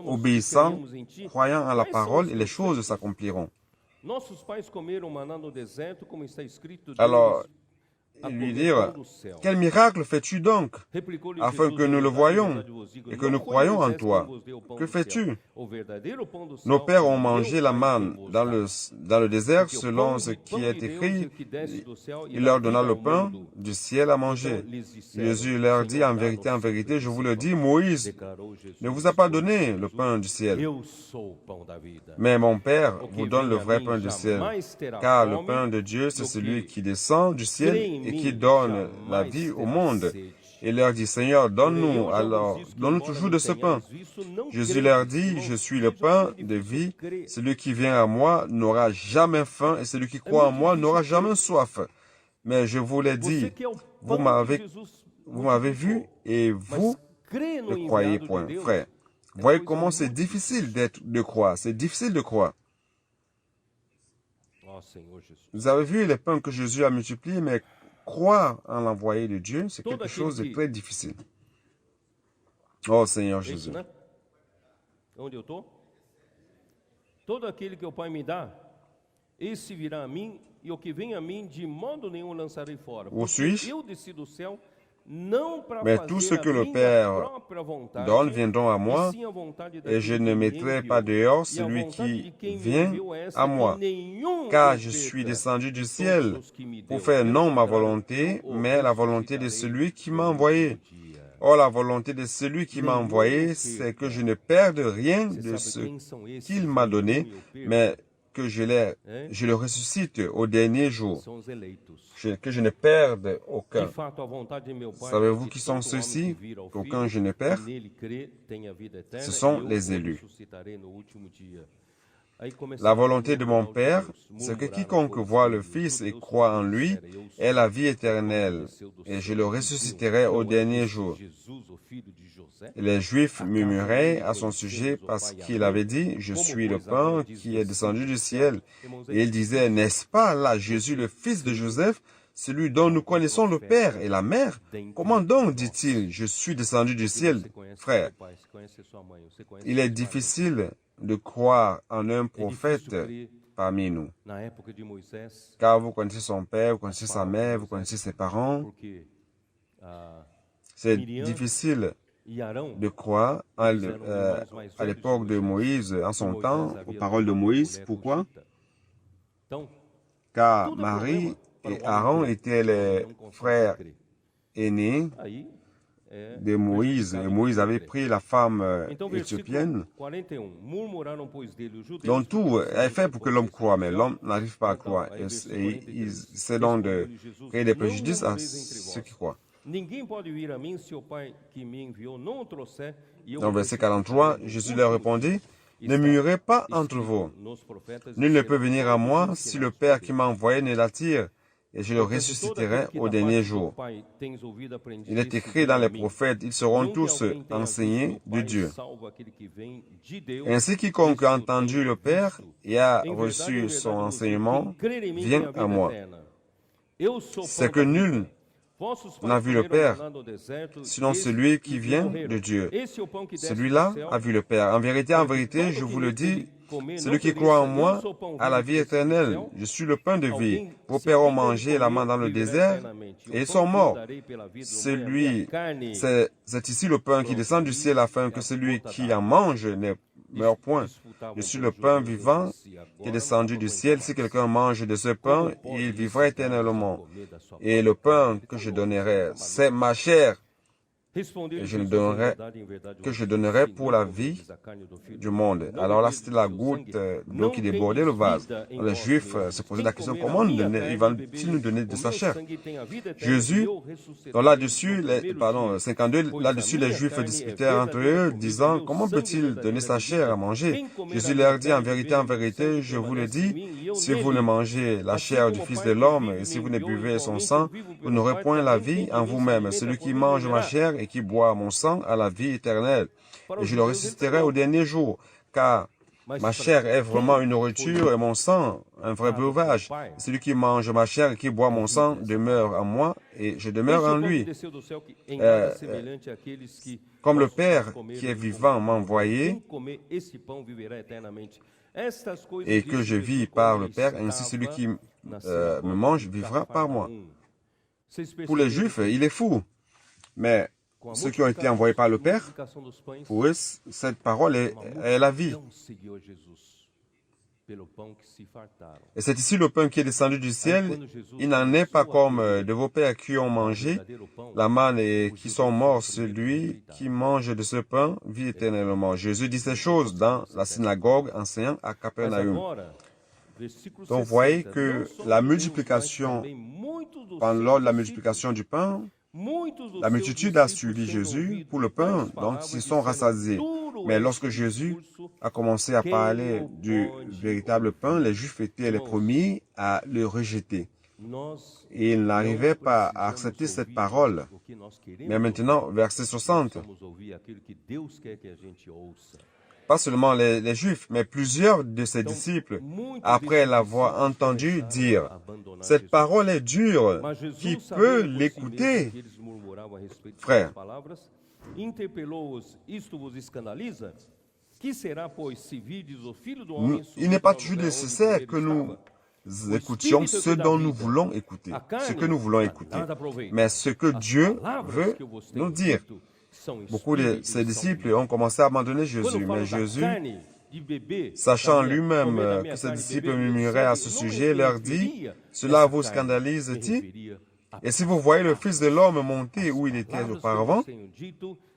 [SPEAKER 2] obéissant, croyant en la parole et les choses s'accompliront. Alors, lui dire, quel miracle fais-tu donc, afin que nous le voyions et que nous croyons en toi? Que fais-tu? Nos pères ont mangé la manne dans le désert selon ce qui est écrit. Il leur donna le pain du ciel à manger. Jésus leur dit, en vérité, je vous le dis, Moïse ne vous a pas donné le pain du ciel. Mais mon Père vous donne le vrai pain du ciel. Car le pain de Dieu, c'est celui qui descend du ciel et qui donne la vie au monde. Et leur dit, Seigneur, donne-nous toujours de ce pain. Jésus leur dit, je suis le pain de vie. Celui qui vient à moi n'aura jamais faim et celui qui croit en moi n'aura jamais soif. Mais je vous l'ai dit, vous m'avez vu et vous ne croyez point. Frère, voyez comment c'est difficile de croire. C'est difficile de croire. Vous avez vu les pains que Jésus a multipliés, mais croire en l'envoyé de Dieu, c'est quelque chose de très difficile. Oh Seigneur
[SPEAKER 1] É isso,
[SPEAKER 2] Jésus.
[SPEAKER 1] né? Onde eu estou? Todo aquele que o Pai me dá, esse virá a mim, e o que vem a mim, de modo nenhum lançarei fora.
[SPEAKER 2] Où
[SPEAKER 1] Porque
[SPEAKER 2] suis-je?
[SPEAKER 1] eu desci do céu, não para
[SPEAKER 2] Mais tout ce
[SPEAKER 1] fazer
[SPEAKER 2] que
[SPEAKER 1] a
[SPEAKER 2] le
[SPEAKER 1] minha
[SPEAKER 2] Père
[SPEAKER 1] própria vontade,
[SPEAKER 2] donne viendront à
[SPEAKER 1] e
[SPEAKER 2] moi,
[SPEAKER 1] sim a vontade
[SPEAKER 2] et je
[SPEAKER 1] daquele
[SPEAKER 2] ne
[SPEAKER 1] que me
[SPEAKER 2] mettrai
[SPEAKER 1] enviou.
[SPEAKER 2] pas dehors
[SPEAKER 1] E a
[SPEAKER 2] celui
[SPEAKER 1] vontade de
[SPEAKER 2] qui
[SPEAKER 1] quem me
[SPEAKER 2] vient
[SPEAKER 1] enviou é
[SPEAKER 2] à
[SPEAKER 1] esta,
[SPEAKER 2] moi.
[SPEAKER 1] que nenhum
[SPEAKER 2] Car
[SPEAKER 1] o
[SPEAKER 2] je suis
[SPEAKER 1] perca
[SPEAKER 2] descendu
[SPEAKER 1] de
[SPEAKER 2] du
[SPEAKER 1] todos
[SPEAKER 2] ciel
[SPEAKER 1] os que me
[SPEAKER 2] pour
[SPEAKER 1] deu.
[SPEAKER 2] faire
[SPEAKER 1] Pelo
[SPEAKER 2] non ma
[SPEAKER 1] contrário,
[SPEAKER 2] volonté,
[SPEAKER 1] eu o
[SPEAKER 2] mais la volonté de
[SPEAKER 1] ressuscitarei
[SPEAKER 2] celui qui m'a
[SPEAKER 1] no
[SPEAKER 2] envoyé.
[SPEAKER 1] último dia.
[SPEAKER 2] Or, la volonté de celui qui m'a
[SPEAKER 1] Nenhum
[SPEAKER 2] envoyé,
[SPEAKER 1] o
[SPEAKER 2] c'est que
[SPEAKER 1] perca.
[SPEAKER 2] je ne perde rien
[SPEAKER 1] Você
[SPEAKER 2] de
[SPEAKER 1] sabe
[SPEAKER 2] ce
[SPEAKER 1] quem são esses
[SPEAKER 2] qu'il
[SPEAKER 1] que
[SPEAKER 2] m'a
[SPEAKER 1] nenhum
[SPEAKER 2] donné,
[SPEAKER 1] eu perca?
[SPEAKER 2] mais que
[SPEAKER 1] Hein?
[SPEAKER 2] je le ressuscite au dernier jour,
[SPEAKER 1] São os eleitos.
[SPEAKER 2] que je ne perde
[SPEAKER 1] De
[SPEAKER 2] aucun.
[SPEAKER 1] fato, a vontade de meu Pai é
[SPEAKER 2] Savez-vous
[SPEAKER 1] que
[SPEAKER 2] qui sont
[SPEAKER 1] todo homem que
[SPEAKER 2] ceux-ci,
[SPEAKER 1] vir ao
[SPEAKER 2] qu'aucun
[SPEAKER 1] Filho
[SPEAKER 2] je ne
[SPEAKER 1] e
[SPEAKER 2] perds?
[SPEAKER 1] nele crê tenha vida eterna,
[SPEAKER 2] Ce sont
[SPEAKER 1] e eu
[SPEAKER 2] les
[SPEAKER 1] o
[SPEAKER 2] élus.
[SPEAKER 1] ressuscitarei no último dia. Aí
[SPEAKER 2] La
[SPEAKER 1] começaram a
[SPEAKER 2] volonté de mon
[SPEAKER 1] murmurar os
[SPEAKER 2] Père,
[SPEAKER 1] judeus,
[SPEAKER 2] c'est que
[SPEAKER 1] murmuraram,
[SPEAKER 2] quiconque
[SPEAKER 1] pois,
[SPEAKER 2] voit
[SPEAKER 1] que
[SPEAKER 2] le
[SPEAKER 1] os
[SPEAKER 2] Fils et
[SPEAKER 1] judeus
[SPEAKER 2] croit en
[SPEAKER 1] sobre ele
[SPEAKER 2] lui
[SPEAKER 1] dissera, eu
[SPEAKER 2] ait la
[SPEAKER 1] sou
[SPEAKER 2] vie
[SPEAKER 1] o pão que
[SPEAKER 2] éternelle,
[SPEAKER 1] desceu do
[SPEAKER 2] et je
[SPEAKER 1] céu.
[SPEAKER 2] le
[SPEAKER 1] Diziam,
[SPEAKER 2] ressusciterai au
[SPEAKER 1] não é
[SPEAKER 2] dernier
[SPEAKER 1] este
[SPEAKER 2] jour.
[SPEAKER 1] Jesus, o filho de José?
[SPEAKER 2] Et les Juifs
[SPEAKER 1] Acaso
[SPEAKER 2] murmuraient
[SPEAKER 1] não
[SPEAKER 2] à son sujet
[SPEAKER 1] conhecemos o
[SPEAKER 2] parce
[SPEAKER 1] Pai e a
[SPEAKER 2] qu'il
[SPEAKER 1] mãe?
[SPEAKER 2] avait dit, je
[SPEAKER 1] Como,
[SPEAKER 2] suis le
[SPEAKER 1] pois, agora
[SPEAKER 2] pain
[SPEAKER 1] diz
[SPEAKER 2] qui est
[SPEAKER 1] descido
[SPEAKER 2] descendu
[SPEAKER 1] do
[SPEAKER 2] du
[SPEAKER 1] céu?
[SPEAKER 2] ciel.
[SPEAKER 1] Irmãos, é
[SPEAKER 2] Et il disait,
[SPEAKER 1] difícil
[SPEAKER 2] n'est-ce pas là Jésus, le fils de Joseph, celui dont nous connaissons le Père et la Mère? Comment donc dit-il, je suis descendu du ciel?
[SPEAKER 1] Você conhece
[SPEAKER 2] Frère,
[SPEAKER 1] seu pai, você conhece sua mãe, você conhece
[SPEAKER 2] il est
[SPEAKER 1] seus parentes.
[SPEAKER 2] difficile de croire en un
[SPEAKER 1] É
[SPEAKER 2] prophète
[SPEAKER 1] difícil crer
[SPEAKER 2] parmi nous.
[SPEAKER 1] na época de Moisés,
[SPEAKER 2] Car vous connaissez son père, vous connaissez sa mère, vous connaissez ses parents.
[SPEAKER 1] porque ah,
[SPEAKER 2] C'est
[SPEAKER 1] Miriam
[SPEAKER 2] difficile
[SPEAKER 1] e Arão
[SPEAKER 2] de croire à l'époque de Moïse, en son temps, aux paroles de Moïse. Pourquoi?
[SPEAKER 1] Então,
[SPEAKER 2] Car
[SPEAKER 1] tudo é
[SPEAKER 2] Marie
[SPEAKER 1] problema
[SPEAKER 2] et
[SPEAKER 1] para o homem
[SPEAKER 2] Aaron
[SPEAKER 1] crer.
[SPEAKER 2] étaient
[SPEAKER 1] O homem
[SPEAKER 2] les
[SPEAKER 1] não consegue
[SPEAKER 2] frères
[SPEAKER 1] crer.
[SPEAKER 2] aînés
[SPEAKER 1] Aí é
[SPEAKER 2] de Moïse. Et
[SPEAKER 1] prejudicado
[SPEAKER 2] Moïse
[SPEAKER 1] quem
[SPEAKER 2] avait
[SPEAKER 1] crê.
[SPEAKER 2] pris la femme
[SPEAKER 1] Então, versículo
[SPEAKER 2] éthiopienne.
[SPEAKER 1] 41. Murmuraram, pois, dele os judeus.
[SPEAKER 2] Donc tout
[SPEAKER 1] porque
[SPEAKER 2] est fait
[SPEAKER 1] disseram,
[SPEAKER 2] pour que l'homme croie, mais
[SPEAKER 1] "Então,
[SPEAKER 2] l'homme n'arrive pas à
[SPEAKER 1] então,
[SPEAKER 2] croire.
[SPEAKER 1] aí,
[SPEAKER 2] Et
[SPEAKER 1] versículo 43.
[SPEAKER 2] c'est donc de
[SPEAKER 1] Respondeu-lhe Jesus,
[SPEAKER 2] créer des
[SPEAKER 1] "Não
[SPEAKER 2] préjudices à
[SPEAKER 1] murmureis entre
[SPEAKER 2] ceux
[SPEAKER 1] vós.
[SPEAKER 2] qui croient.
[SPEAKER 1] Ninguém pode vir a mim se o Pai que me enviou não o trouxer, e eu
[SPEAKER 2] Dans
[SPEAKER 1] o
[SPEAKER 2] verset
[SPEAKER 1] ressuscitarei
[SPEAKER 2] 43,
[SPEAKER 1] no
[SPEAKER 2] Jésus
[SPEAKER 1] último
[SPEAKER 2] leur
[SPEAKER 1] dia."
[SPEAKER 2] répondit, ne
[SPEAKER 1] Está
[SPEAKER 2] murmurez pas entre
[SPEAKER 1] escrito
[SPEAKER 2] vous.
[SPEAKER 1] nos profetas,
[SPEAKER 2] Nul ne
[SPEAKER 1] e
[SPEAKER 2] peut
[SPEAKER 1] serão
[SPEAKER 2] venir à
[SPEAKER 1] todos
[SPEAKER 2] moi
[SPEAKER 1] ensinados
[SPEAKER 2] si le
[SPEAKER 1] por
[SPEAKER 2] Père
[SPEAKER 1] Deus.
[SPEAKER 2] qui m'a envoyé ne l'attire, et je le
[SPEAKER 1] Portanto, todo
[SPEAKER 2] ressusciterai
[SPEAKER 1] aquele que
[SPEAKER 2] au
[SPEAKER 1] da
[SPEAKER 2] dernier
[SPEAKER 1] parte do
[SPEAKER 2] jour.
[SPEAKER 1] Pai tens ouvido aprender,
[SPEAKER 2] Il est
[SPEAKER 1] esse
[SPEAKER 2] écrit
[SPEAKER 1] vem
[SPEAKER 2] dans
[SPEAKER 1] a
[SPEAKER 2] les
[SPEAKER 1] mim.
[SPEAKER 2] prophètes, ils seront
[SPEAKER 1] Não que
[SPEAKER 2] tous
[SPEAKER 1] alguém tenha
[SPEAKER 2] enseignés
[SPEAKER 1] visto o
[SPEAKER 2] de
[SPEAKER 1] Pai,
[SPEAKER 2] Dieu.
[SPEAKER 1] salvo aquele que vem de Deus.
[SPEAKER 2] Ainsi, quiconque a
[SPEAKER 1] Esse o
[SPEAKER 2] entendu
[SPEAKER 1] tem
[SPEAKER 2] le Père
[SPEAKER 1] visto.
[SPEAKER 2] et a
[SPEAKER 1] Em
[SPEAKER 2] reçu
[SPEAKER 1] verdade,
[SPEAKER 2] son
[SPEAKER 1] eu vos digo,
[SPEAKER 2] enseignement
[SPEAKER 1] quem crer em mim tem
[SPEAKER 2] vient
[SPEAKER 1] a
[SPEAKER 2] à
[SPEAKER 1] vida
[SPEAKER 2] moi.
[SPEAKER 1] eterna. Eu sou o
[SPEAKER 2] C'est
[SPEAKER 1] pão
[SPEAKER 2] que
[SPEAKER 1] da vida.
[SPEAKER 2] nul
[SPEAKER 1] Vossos
[SPEAKER 2] n'a
[SPEAKER 1] pais
[SPEAKER 2] vu le
[SPEAKER 1] comeram
[SPEAKER 2] Père,
[SPEAKER 1] maná no deserto,
[SPEAKER 2] sinon
[SPEAKER 1] esse-
[SPEAKER 2] celui qui
[SPEAKER 1] e
[SPEAKER 2] vient
[SPEAKER 1] morreram.
[SPEAKER 2] de Dieu.
[SPEAKER 1] Esse é o pão que desce
[SPEAKER 2] Celui-là
[SPEAKER 1] do céu.
[SPEAKER 2] a vu le Père. En vérité, je vous le dis, celui qui croit en moi a la vie éternelle. Je suis le pain de vie. Vos pères ont mangé la main dans le désert et ils sont morts. C'est ici le pain qui descend du ciel afin que celui qui en mange ne meure point. Je suis le pain vivant qui est descendu du ciel. Si quelqu'un mange de ce pain, il vivra éternellement. Et le pain que je donnerai, c'est ma chair
[SPEAKER 1] Et
[SPEAKER 2] je donnerai pour la vie du monde. Alors là, c'était la goutte d'eau qui débordait le vase. Les Juifs se posaient la question, comment il va-t-il nous donner de sa chair? Jésus, là-dessus, 52, là-dessus, les Juifs disputaient entre eux, disant, comment peut-il donner sa chair à manger? Jésus leur dit, en vérité, je vous le dis, si vous ne mangez la chair du Fils de l'homme et si vous ne buvez son sang, vous n'aurez point la vie en vous-même. Celui qui mange ma chair et qui boit mon sang a la vie éternelle. Et je le ressusciterai au dernier jour, car ma chair est vraiment une nourriture et mon sang un vrai breuvage. Celui qui mange ma chair et qui boit mon sang demeure en moi et je demeure en lui. Comme le Père qui est vivant m'a envoyé et que je vis par le Père, ainsi celui qui me mange vivra par moi. Pour les Juifs, il est fou. Mais ceux qui ont été envoyés par le Père, pour eux, cette parole est la vie. Et c'est ici le pain qui est descendu du ciel. Il n'en est pas comme de vos pères qui ont mangé la manne et qui sont morts. Celui qui mange de ce pain vit éternellement. Jésus dit ces choses dans la synagogue enseignant à Capernaum. Donc vous voyez que la multiplication, lors de la multiplication du pain, la multitude a suivi Jésus pour le pain, donc ils se sont rassasiés. Mais lorsque Jésus a commencé à parler du véritable pain, les Juifs étaient les premiers à le rejeter. Et ils n'arrivaient pas à accepter cette parole. Mais maintenant, verset 60. Pas seulement les Juifs, mais plusieurs de ses disciples, après l'avoir entendu dire, « Cette parole est dure, qui peut l'écouter ?» Frère,
[SPEAKER 1] Interpelou-os, isto vos escandaliza? Que será, pois, se vides o Filho do
[SPEAKER 2] Il
[SPEAKER 1] Homem
[SPEAKER 2] n'est pas
[SPEAKER 1] subir
[SPEAKER 2] toujours
[SPEAKER 1] ao lugar onde
[SPEAKER 2] nécessaire
[SPEAKER 1] ele
[SPEAKER 2] que nous
[SPEAKER 1] estava?
[SPEAKER 2] écoutions ce dont nous voulons écouter, ce que nous voulons écouter, mais ce que Dieu veut nous dire. Beaucoup de ses disciples ont commencé à abandonner Jésus, mais Jésus, sachant lui-même que ses disciples murmuraient à ce sujet, leur dit, « Cela vous scandalise-t-il? Et si vous voyez le Fils de l'homme monter où il était auparavant,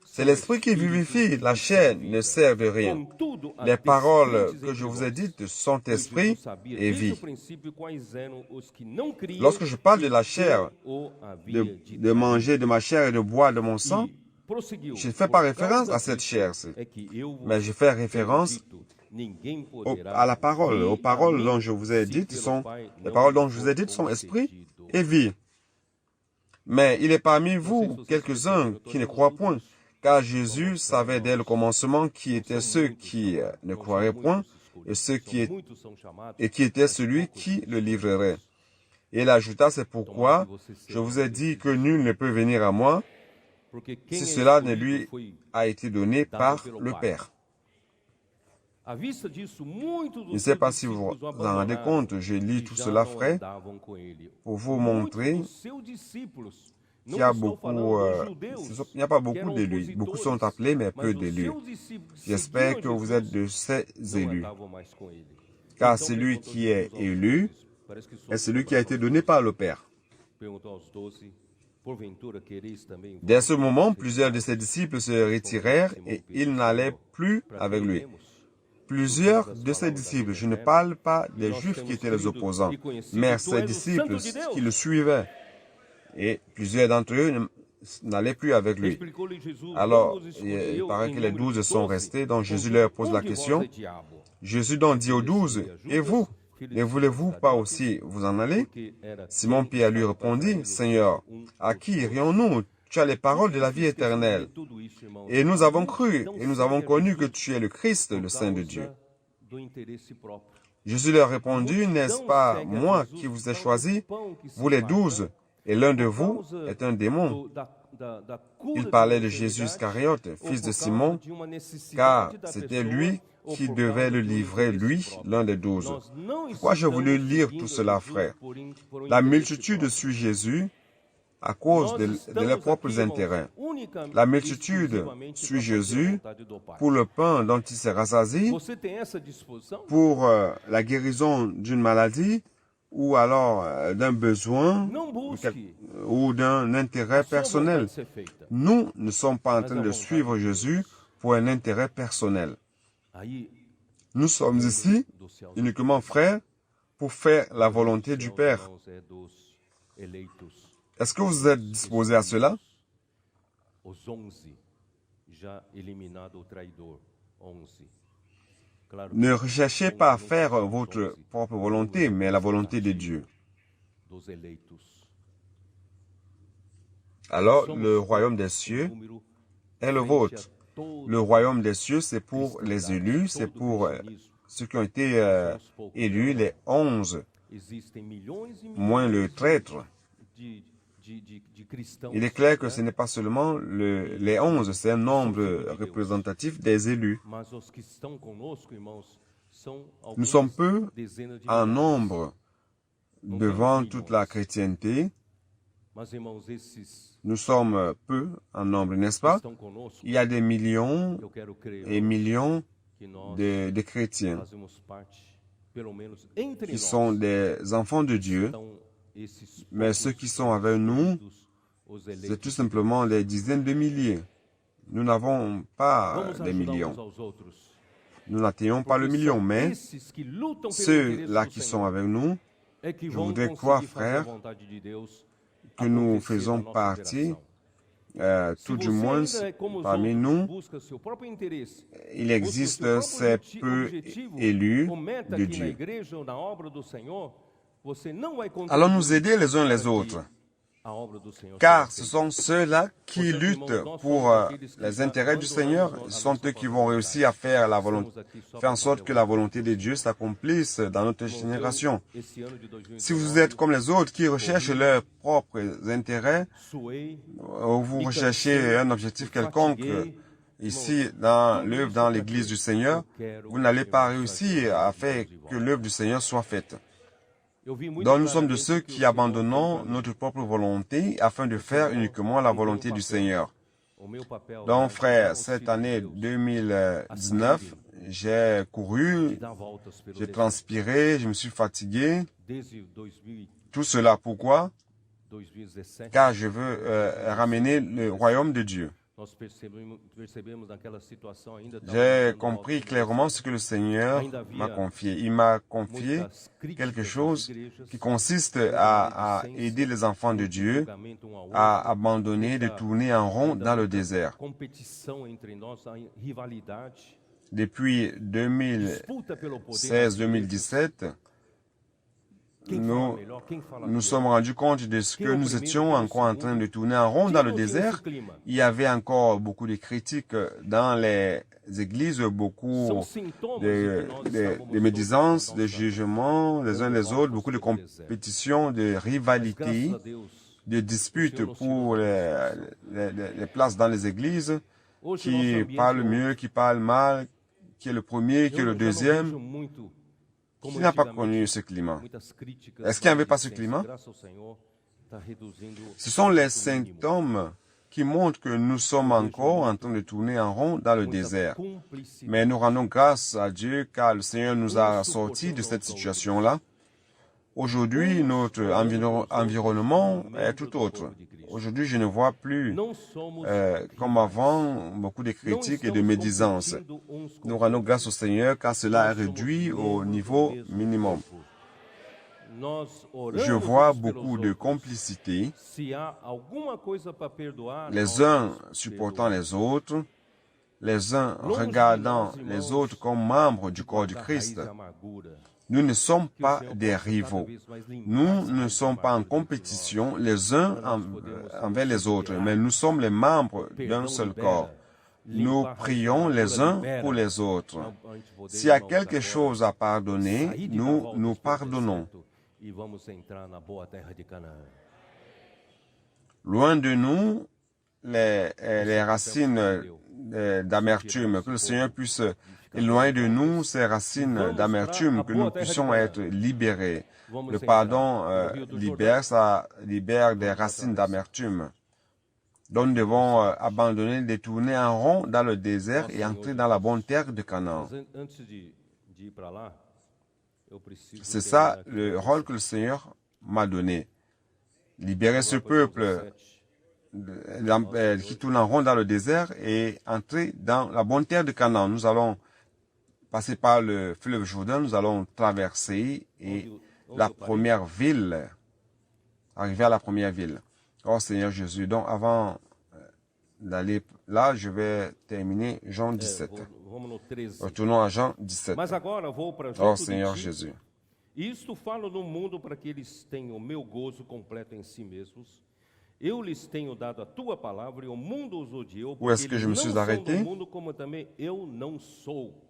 [SPEAKER 2] c'est l'esprit qui vivifie, la chair ne sert de rien. Les paroles que je vous ai dites sont esprit et vie. » Lorsque je parle de la chair, de manger de ma chair et de boire de mon sang, je ne fais pas référence à cette chair, mais je fais référence à la parole, aux paroles dont je vous ai dites les paroles dont je vous ai dites sont esprit et vie. Mais il est parmi vous quelques-uns qui ne croient point, car Jésus savait dès le commencement qui étaient ceux qui ne croiraient point et qui était celui qui le livrerait. Et il ajouta, c'est pourquoi je vous ai dit que nul ne peut venir à moi si cela ne lui a été donné par le Père. Je ne sais pas si vous vous en rendez compte, je lis tout cela, frère, pour vous montrer qu'il n'y a pas beaucoup d'élus. Beaucoup sont appelés, mais peu d'élus. J'espère que vous êtes de ces élus. Car celui qui est élu est celui qui a été donné par le Père. Dès ce moment, plusieurs de ses disciples se retirèrent et ils n'allaient plus avec lui. Plusieurs de ses disciples, je ne parle pas des Juifs qui étaient les opposants, mais ses disciples qui le suivaient. Et plusieurs d'entre eux n'allaient plus avec lui. Alors, il paraît que les 12 sont restés, donc Jésus leur pose la question. Jésus donc dit aux 12, « Et vous, ne voulez-vous pas aussi vous en aller ?» Simon-Pierre lui répondit, « Seigneur, à qui irions-nous? Tu as les paroles de la vie éternelle. Et nous avons cru, et nous avons connu que tu es le Christ, le Saint de Dieu. » Jésus leur répondit, « N'est-ce pas moi qui vous ai choisi, vous les 12, et l'un de vous est un démon. » Il parlait de Jésus Iscariote, fils de Simon, car c'était lui qui devait le livrer, lui, l'un des 12. Pourquoi j'ai voulu lire tout cela, frère? La multitude suit Jésus à cause de leurs propres intérêts. La multitude suit Jésus pour le pain dont il s'est rassasié, pour la guérison d'une maladie, ou alors d'un besoin ou d'un intérêt personnel. Nous ne sommes pas en train de suivre Jésus pour un intérêt personnel. Nous sommes ici uniquement, frères, pour faire la volonté du Père. Est-ce que vous êtes disposés à cela? Ne recherchez pas à faire votre propre volonté, mais la volonté de Dieu. Alors, le royaume des cieux est le vôtre. Le royaume des cieux, c'est pour les élus, c'est pour ceux qui ont été élus, les 11, moins le traître. Il est clair que ce n'est pas seulement les 11, c'est un nombre représentatif des élus. Nous sommes peu en nombre devant toute la chrétienté. Nous sommes peu en nombre, n'est-ce pas? Il y a des millions et millions de chrétiens qui sont des enfants de Dieu, mais ceux qui sont avec nous, c'est tout simplement des dizaines de milliers. Nous n'avons pas des millions. Nous n'atteignons pas le million, mais ceux-là qui sont avec nous, je voudrais croire, frère, que nous faisons partie, tout du moins parmi nous, il existe ces peu élus de Dieu. Allons nous aider les uns les autres car ce sont ceux-là qui luttent pour les intérêts du Seigneur. Ce sont eux qui vont réussir à faire en sorte que la volonté de Dieu s'accomplisse dans notre génération. Si vous êtes comme les autres qui recherchent leurs propres intérêts, ou vous recherchez un objectif quelconque ici dans l'œuvre, dans l'Église du Seigneur, vous n'allez pas réussir à faire que l'œuvre du Seigneur soit faite. Donc nous sommes de ceux qui abandonnons notre propre volonté afin de faire uniquement la volonté du Seigneur. Donc frère, cette année 2019, j'ai couru, j'ai transpiré, je me suis fatigué. Tout cela pourquoi? Car je veux ramener le royaume de Dieu. J'ai compris clairement ce que le Seigneur m'a confié. Il m'a confié quelque chose qui consiste à aider les enfants de Dieu à abandonner, de tourner en rond dans le désert. Depuis 2016-2017, nous sommes rendus compte de ce que nous étions encore en train de tourner en rond dans le désert. Il y avait encore beaucoup de critiques dans les églises, beaucoup de médisances, de jugements les uns les autres, beaucoup de compétitions, de rivalités, de disputes pour les places dans les églises, qui parlent mieux, qui parlent mal, qui est le premier, qui est le deuxième. Qui n'a pas connu ce climat? Est-ce qu'il n'y avait pas ce climat? Ce sont les symptômes qui montrent que nous sommes encore en train de tourner en rond dans le désert. Mais nous rendons grâce à Dieu car le Seigneur nous a sortis de cette situation-là. Aujourd'hui, notre environnement est tout autre. Aujourd'hui, je ne vois plus, comme avant, beaucoup de critiques et de médisances. Nous rendons grâce au Seigneur car cela est réduit au niveau minimum. Je vois beaucoup de complicité, les uns supportant les autres, les uns regardant les autres comme membres du corps du Christ. Nous ne sommes pas des rivaux. Nous ne sommes pas en compétition les uns envers les autres, mais nous sommes les membres d'un seul corps. Nous prions les uns pour les autres. S'il y a quelque chose à pardonner, nous pardonnons. Loin de nous, les racines d'amertume, que le Seigneur puisse éloigner de nous ces racines d'amertume, que nous puissions être libérés. Le pardon libère des racines d'amertume. Donc nous devons abandonner, détourner en rond dans le désert et entrer dans la bonne terre de Canaan. C'est ça le rôle que le Seigneur m'a donné. Libérer ce peuple qui tourne en rond dans le désert et entrer dans la bonne terre de Canaan. Nous allons passer par le fleuve Jourdain, nous allons traverser et la première ville, arriver à la première ville. Oh Seigneur Jésus, donc avant d'aller là, je vais terminer Jean 17. Retournons à Jean 17. Oh Seigneur Jésus.
[SPEAKER 1] Isto falo no mundo para que eles tenham o meu gozo completo em si mesmos. Eu lhes tenho dado a tua palavra e o mundo os odiou, porque eles não são do mundo como também eu não sou.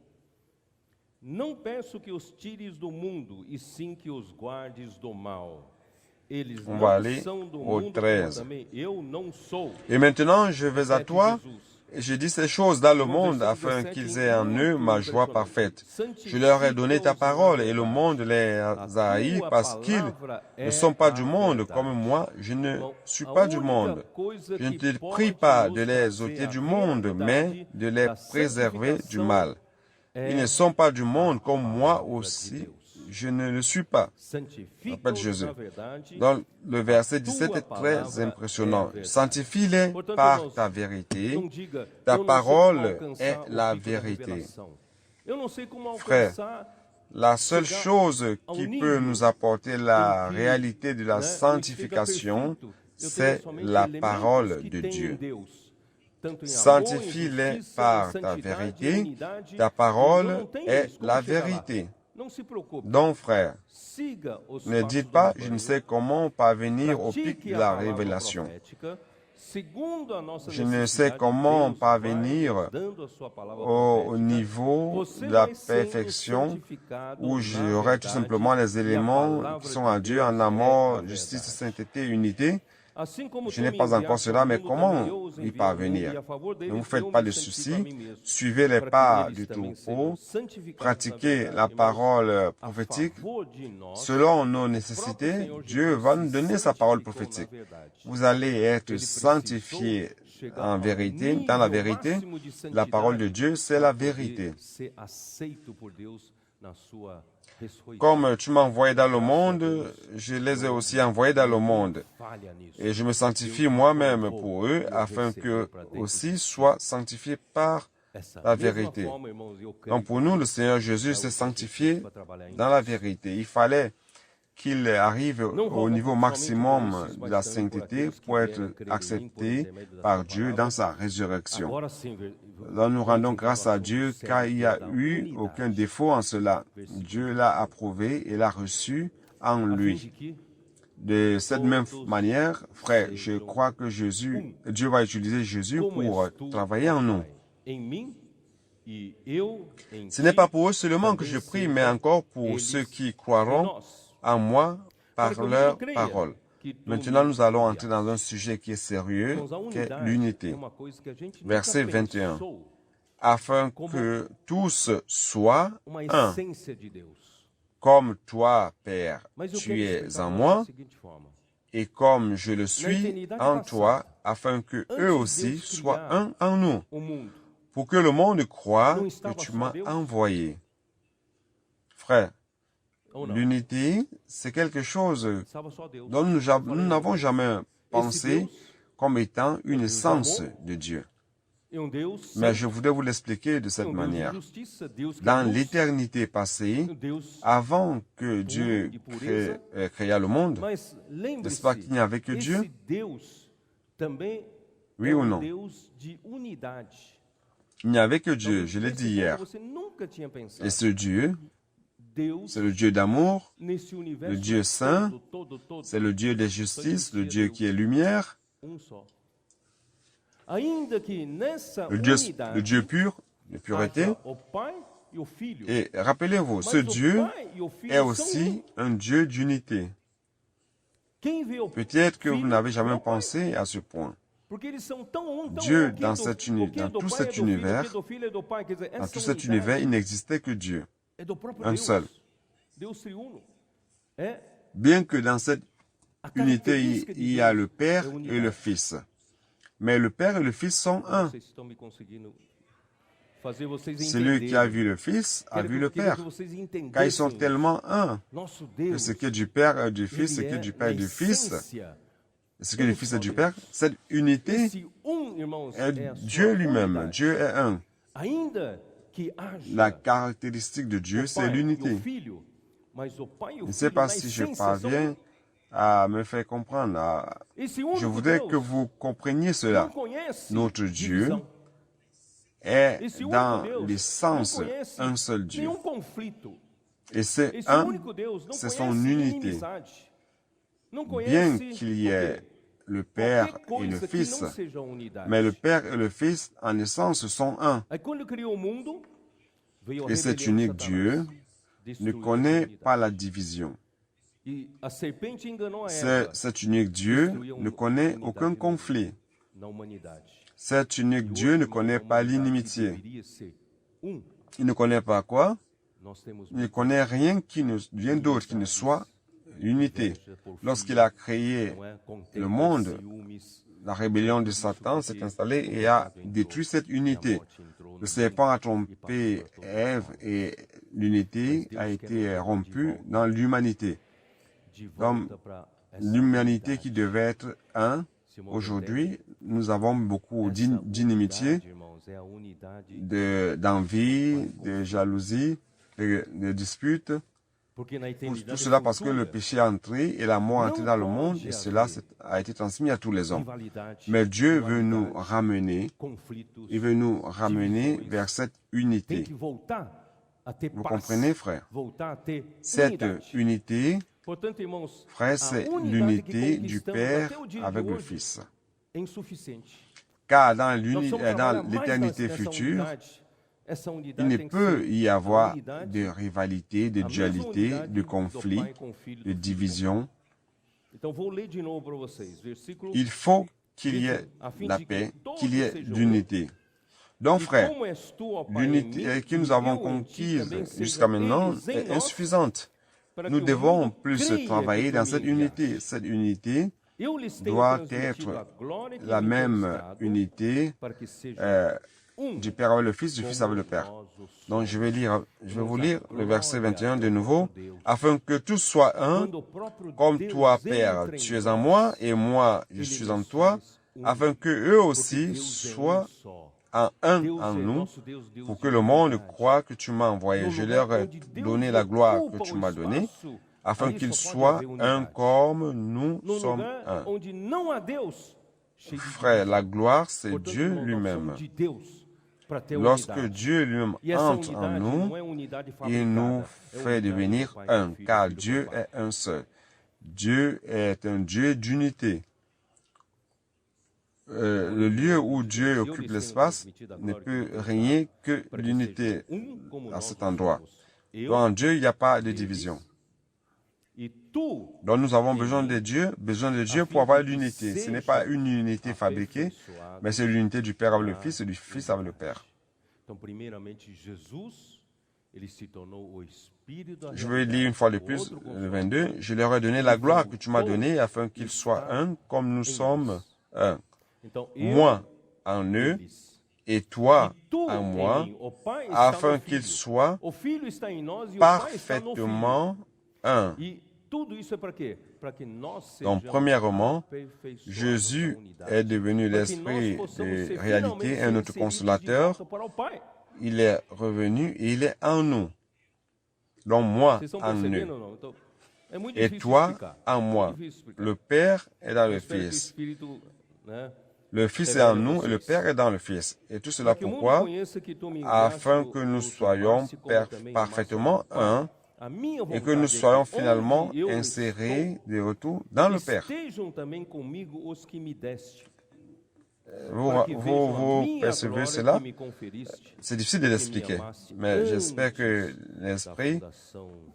[SPEAKER 1] Não peço que os tires do mundo, e sim que os guardes do mal. Eles não são do mundo como também eu não sou.
[SPEAKER 2] Et maintenant, je vais à toi. Et je dis ces choses dans le monde afin qu'ils aient en eux ma joie parfaite. Je leur ai donné ta parole et le monde les a haïs parce qu'ils ne sont pas du monde comme moi. Je ne suis pas du monde. Je ne te prie pas de les ôter du monde, mais de les préserver du mal. Ils ne sont pas du monde comme moi aussi. Je ne le suis pas. Répète Jésus. Donc, le verset 17 est très impressionnant. Sanctifie-les par ta vérité. Ta parole est la vérité. Frère, la seule chose qui peut nous apporter la réalité de la sanctification, c'est la parole de Dieu. Sanctifie-les par ta vérité. Ta parole est la vérité. Donc, frère, ne dites pas, je ne sais comment parvenir au pic de la révélation. Je ne sais comment parvenir au niveau de la perfection où j'aurai tout simplement les éléments qui sont à Dieu en amour, justice, sainteté, unité. Je n'ai pas encore cela, mais comment y parvenir? Ne vous faites pas de soucis, suivez les pas du troupeau, pratiquez la parole prophétique. Selon nos nécessités, Dieu va nous donner sa parole prophétique. Vous allez être sanctifiés en vérité, dans la vérité. La parole de Dieu, c'est la vérité. Comme tu m'as envoyé dans le monde, je les ai aussi envoyés dans le monde. Et je me sanctifie moi-même pour eux, afin qu'eux aussi soient sanctifiés par la vérité. Donc pour nous, le Seigneur Jésus s'est sanctifié dans la vérité. Il fallait qu'il arrive au niveau maximum de la sainteté pour être accepté par Dieu dans sa résurrection. Là, nous rendons grâce à Dieu car il n'y a eu aucun défaut en cela. Dieu l'a approuvé et l'a reçu en lui. De cette même manière, frère, je crois que Dieu va utiliser Jésus pour travailler en nous. Ce n'est pas pour eux seulement que je prie, mais encore pour ceux qui croiront en moi par leur parole. Maintenant, nous allons entrer dans un sujet qui est sérieux, qui est l'unité. Verset 21. Afin que tous soient un, comme toi, Père, tu es en moi, et comme je le suis en toi, afin que eux aussi soient un en nous, pour que le monde croie que tu m'as envoyé. Frère, l'unité, c'est quelque chose dont nous n'avons jamais pensé comme étant une essence de Dieu. Mais je voudrais vous l'expliquer de cette manière. Dans l'éternité passée, avant que Dieu créa le monde, n'est-ce pas qu'il n'y avait que Dieu? Oui ou non? Il n'y avait que Dieu, je l'ai dit hier. Et ce Dieu, c'est le Dieu d'amour, le Dieu saint, c'est le Dieu de justice, le Dieu qui est lumière, le Dieu pur, de pureté. Et rappelez-vous, ce Dieu est aussi un Dieu d'unité. Peut-être que vous n'avez jamais pensé à ce point. Dieu, dans tout cet univers, il n'existait que Dieu, un seul. Bien que dans cette unité, il y a le Père et le Fils. Mais le Père et le Fils sont un. Celui qui a vu le Fils a vu le Père. Car ils sont tellement un. Que ce qui est du Père et du Fils, ce qui est du Père et du Fils, ce qui est du Fils et du Père, cette unité est Dieu lui-même. Dieu est un. La caractéristique de Dieu, c'est l'unité. Je ne sais pas si je parviens à me faire comprendre. Je voudrais que vous compreniez cela. Notre Dieu est dans l'essence un seul Dieu. Et c'est c'est son unité. Bien qu'il y ait le Père et le Fils, mais le Père et le Fils, en essence, sont un. Et cet unique Dieu ne connaît pas la division. Cet unique Dieu ne connaît aucun conflit. Cet unique Dieu ne connaît pas l'inimitié. Il ne connaît pas quoi? Il ne connaît rien d'autre qui ne soit l'unité. Lorsqu'il a créé le monde, la rébellion de Satan s'est installée et a détruit cette unité. Le serpent a trompé Ève et l'unité a été rompue dans l'humanité. Donc, l'humanité qui devait être un, aujourd'hui, nous avons beaucoup d'inimitié, d'envie, de jalousie, de disputes. Tout cela parce que le péché est entré et la mort est entrée dans le monde et cela a été transmis à tous les hommes. Mais Dieu veut nous ramener, il veut nous ramener vers cette unité. Vous comprenez, frère? Cette unité, frère, c'est l'unité du Père avec le Fils. Car dans l'éternité future, il ne peut y avoir de rivalité, de dualité, de conflit, de division. Il faut qu'il y ait la paix, qu'il y ait l'unité. Donc, frère, l'unité que nous avons conquise jusqu'à maintenant est insuffisante. Nous devons plus travailler dans cette unité. Cette unité doit être la même unité du Père avec le Fils, du Fils avec le Père. Donc, je vais vous lire le verset 21 de nouveau. Afin que tous soient un, comme toi, Père, tu es en moi et moi, je suis en toi, afin que eux aussi soient un en nous, pour que le monde croie que tu m'as envoyé. Je leur ai donné la gloire que tu m'as donnée, afin qu'ils soient un comme nous sommes un. Frère, la gloire, c'est Dieu lui-même. Lorsque Dieu lui-même entre en nous, il nous fait devenir un, car Dieu est un seul. Dieu est un Dieu d'unité. Le lieu où Dieu occupe l'espace ne peut régner que l'unité à cet endroit. Donc en Dieu, il n'y a pas de division. Donc nous avons besoin de Dieu pour avoir l'unité. Ce n'est pas une unité fabriquée, mais c'est l'unité du Père avec le Fils et du Fils avec le Père. Je vais lire une fois de plus le 22. Je leur ai donné la gloire que tu m'as donnée afin qu'ils soient un comme nous sommes un. Moi en eux et toi en moi, afin qu'ils soient parfaitement un. Donc, premièrement, Jésus est devenu l'esprit de réalité, un autre consolateur. Il est revenu et il est en nous. Donc, moi en eux. Et toi en moi. Le Père est dans le Fils. Le Fils est en nous et le Père est dans le Fils. Et tout cela pourquoi? Afin que nous soyons parfaitement un et que nous soyons finalement insérés de retour dans le Père. Vous percevez cela? C'est difficile de l'expliquer, mais j'espère que l'Esprit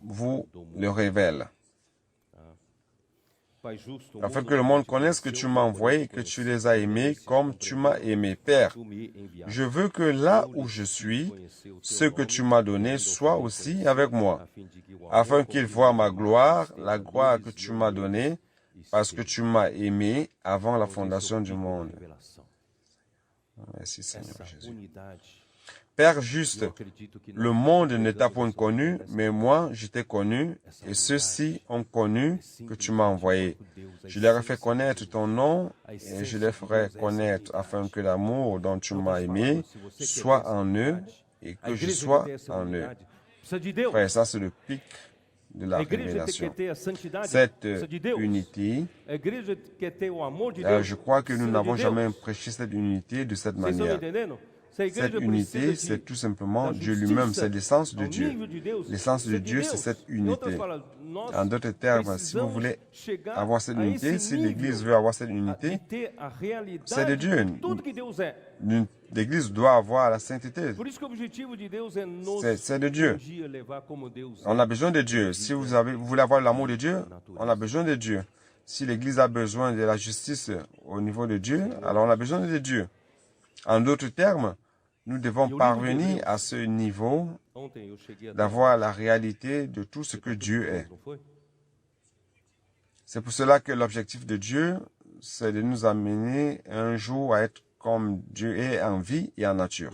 [SPEAKER 2] vous le révèle. Afin que le monde connaisse que tu m'as envoyé et que tu les as aimés comme tu m'as aimé. Père, je veux que là où je suis, ce que tu m'as donné soit aussi avec moi, afin qu'ils voient ma gloire, la gloire que tu m'as donnée, parce que tu m'as aimé avant la fondation du monde. Merci Seigneur Jésus. Père juste, le monde ne t'a point connu, mais moi je t'ai connu, et ceux-ci ont connu que tu m'as envoyé. Je leur ai fait connaître ton nom, et je les ferai connaître afin que l'amour dont tu m'as aimé soit en eux, et que je sois en eux. Frère, ça c'est le pic de la révélation. Cette unité, je crois que nous n'avons jamais prêché cette unité de cette manière. Cette unité, c'est tout simplement Dieu lui-même, c'est l'essence de Dieu. L'essence de Dieu, c'est cette unité. En d'autres termes, si vous voulez avoir cette unité, si l'Église veut avoir cette unité, c'est de Dieu. L'Église doit avoir la sainteté. C'est de Dieu. On a besoin de Dieu. Si vous voulez avoir l'amour de Dieu, on a besoin de Dieu. Si l'Église a besoin de la justice au niveau de Dieu, alors on a besoin de Dieu. En d'autres termes, nous devons parvenir à ce niveau d'avoir la réalité de tout ce que Dieu est. C'est pour cela que l'objectif de Dieu, c'est de nous amener un jour à être comme Dieu est en vie et en nature.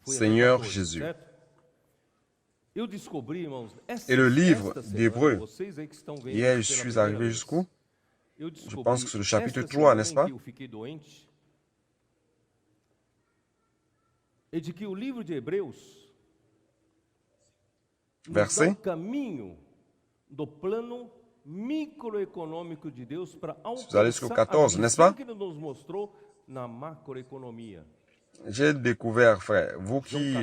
[SPEAKER 2] Seigneur Jésus. Et le livre d'Hébreux, hier je suis arrivé jusqu'où? Je pense que c'est le chapitre 3, n'est-ce pas? Verset. Vous allez jusqu'au 14, n'est-ce pas? J'ai découvert, frère, vous qui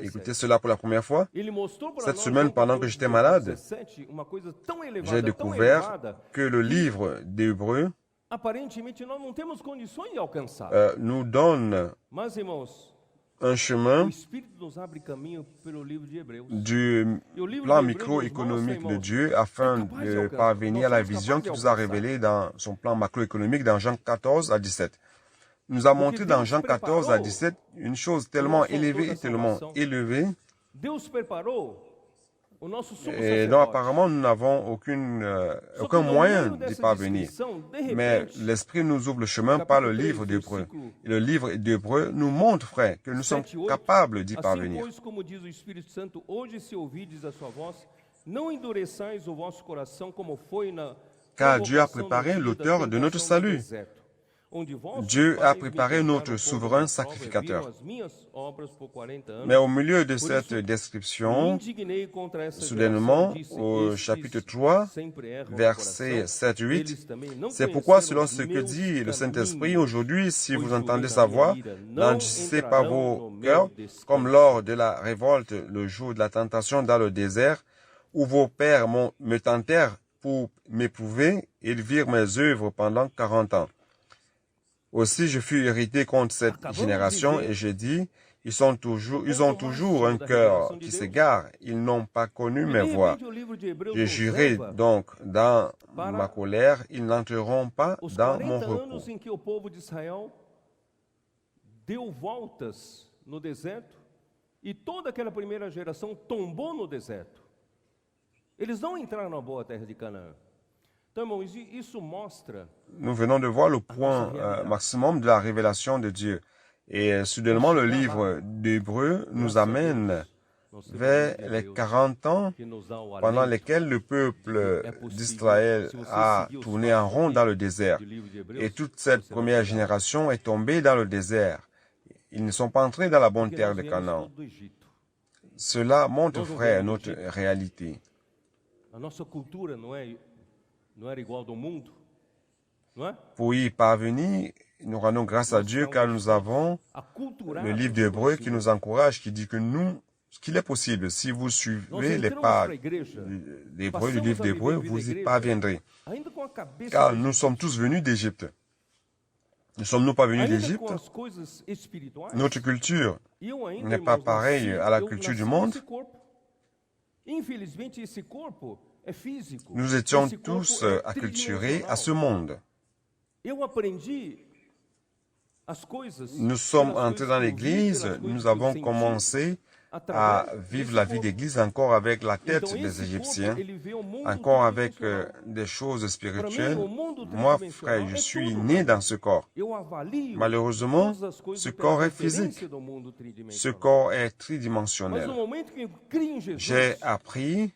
[SPEAKER 2] écoutez cela pour la première fois, cette semaine, pendant que j'étais malade, j'ai découvert que le livre d'Hébreux nous donne un chemin du plan microéconomique de Dieu afin de parvenir à la vision qu'il nous a révélée dans son plan macroéconomique dans Jean 14 à 17. Nous a montré dans Jean 14 à 17 une chose tellement élevée, et dont apparemment nous n'avons aucun moyen d'y parvenir. Mais l'Esprit nous ouvre le chemin par le livre d'Hébreux. Et le livre d'Hébreux nous montre, frère, que nous sommes capables d'y parvenir. Car Dieu a préparé l'auteur de notre salut. Dieu a préparé notre souverain sacrificateur. Mais au milieu de cette description, soudainement, au chapitre 3, versets 7-8, c'est pourquoi, selon ce que dit le Saint-Esprit, aujourd'hui, si vous entendez sa voix, n'endurcissez pas vos cœurs, comme lors de la révolte, le jour de la tentation dans le désert, où vos pères me tentèrent pour m'éprouver, ils virent mes œuvres pendant 40 ans. Aussi, je fus irrité contre cette génération et j'ai dit, ils ont toujours un cœur qui s'égare, ils n'ont pas connu mes voies. Je jurai donc dans ma colère, ils n'entreront pas dans mon repos. Nous venons de voir le point maximum de la révélation de Dieu. Et soudainement, le livre d'Hébreux nous amène vers les 40 ans pendant lesquels le peuple d'Israël a tourné en rond dans le désert. Et toute cette première génération est tombée dans le désert. Ils ne sont pas entrés dans la bonne terre de Canaan. Cela montre, frère, notre réalité. Pour y parvenir, nous rendons grâce à Dieu car nous avons le livre d'Hébreux qui nous encourage, qui dit que qu'il est possible, si vous suivez les pas d'Hébreux, du livre d'Hébreux, vous y parviendrez. Car nous sommes tous venus d'Égypte. Ne sommes-nous pas venus d'Égypte? Notre culture n'est pas pareille à la culture du monde. Nous étions tous acculturés à ce monde. Nous sommes entrés dans l'Église, nous avons commencé à vivre la vie d'Église encore avec la tête des Égyptiens, encore avec des choses spirituelles. Moi, frère, je suis né dans ce corps. Malheureusement, ce corps est physique. Ce corps est tridimensionnel. J'ai appris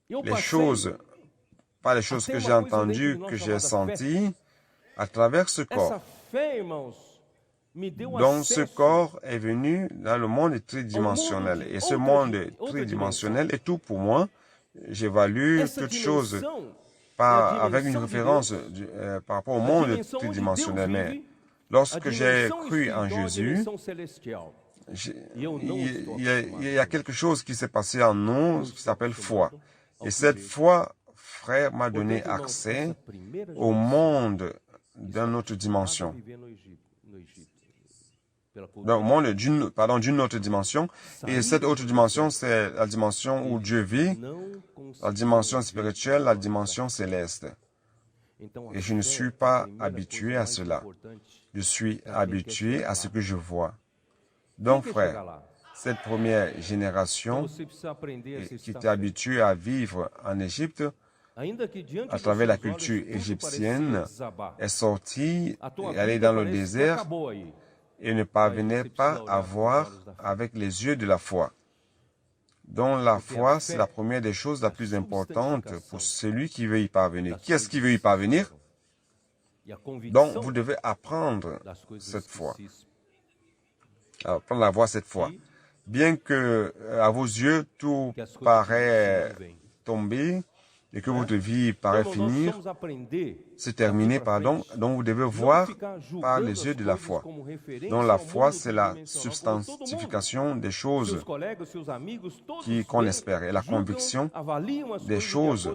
[SPEAKER 2] les choses, pas les choses que j'ai entendues, que j'ai senties, à travers ce corps. Donc, ce corps est venu dans le monde tridimensionnel. Et ce monde tridimensionnel est tout pour moi. J'évalue toute chose avec une référence par rapport au monde tridimensionnel. Mais lorsque j'ai cru en Jésus, il y a quelque chose qui s'est passé en nous qui s'appelle foi. Et cette foi, frère, m'a donné accès au monde d'une autre dimension. Donc, au monde d'une autre dimension. Et cette autre dimension, c'est la dimension où Dieu vit, la dimension spirituelle, la dimension céleste. Et je ne suis pas habitué à cela. Je suis habitué à ce que je vois. Donc, frère, cette première génération qui était habituée à vivre en Égypte, à travers la culture égyptienne, est sortie et allée dans le désert et ne parvenait pas à voir avec les yeux de la foi. Donc la foi, c'est la première des choses la plus importante pour celui qui veut y parvenir. Qui est-ce qui veut y parvenir? Donc vous devez apprendre cette foi. Apprendre à voir cette foi. Bien que à vos yeux tout paraît tomber, et que votre vie paraît finir, se terminer, pardon, donc vous devez voir par les yeux de la foi. Donc la foi, c'est la substantification des choses qu'on espère et la conviction des choses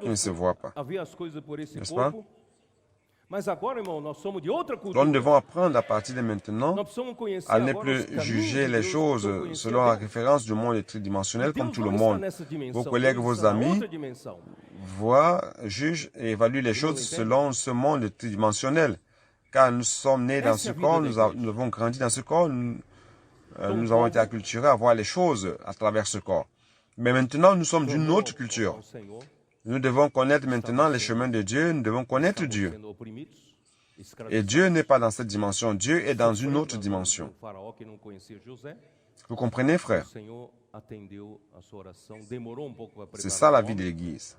[SPEAKER 2] qui ne se voient pas. N'est-ce pas? Donc nous devons apprendre à partir de maintenant à ne plus juger les choses selon la référence du monde tridimensionnel comme tout le monde. Vos collègues, vos amis voient, jugent et évaluent les choses selon ce monde tridimensionnel. Car nous sommes nés dans ce corps, nous avons grandi dans ce corps, nous avons été acculturés à voir les choses à travers ce corps. Mais maintenant, nous sommes d'une autre culture. Nous devons connaître maintenant les chemins de Dieu, nous devons connaître Dieu. Et Dieu n'est pas dans cette dimension, Dieu est dans une autre dimension. Vous comprenez, frère? C'est ça la vie de l'Église.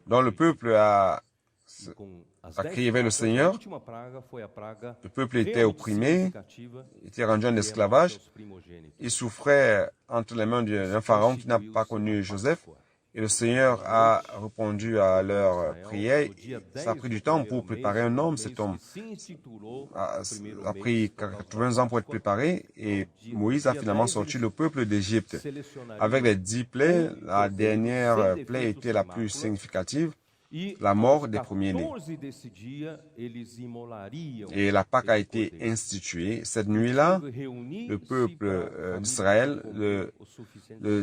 [SPEAKER 2] Donc le peuple a crié vers le Seigneur. Le peuple était opprimé, était rendu en esclavage. Il souffrait entre les mains d'un pharaon qui n'a pas connu Joseph. Et le Seigneur a répondu à leur prière. Ça a pris du temps pour préparer un homme. Cet homme a pris 80 ans pour être préparé. Et Moïse a finalement sorti le peuple d'Égypte. Avec les 10 plaies, la dernière plaie était la plus significative. La mort des premiers-nés. Et la Pâque a été instituée. Cette nuit-là, le peuple d'Israël, le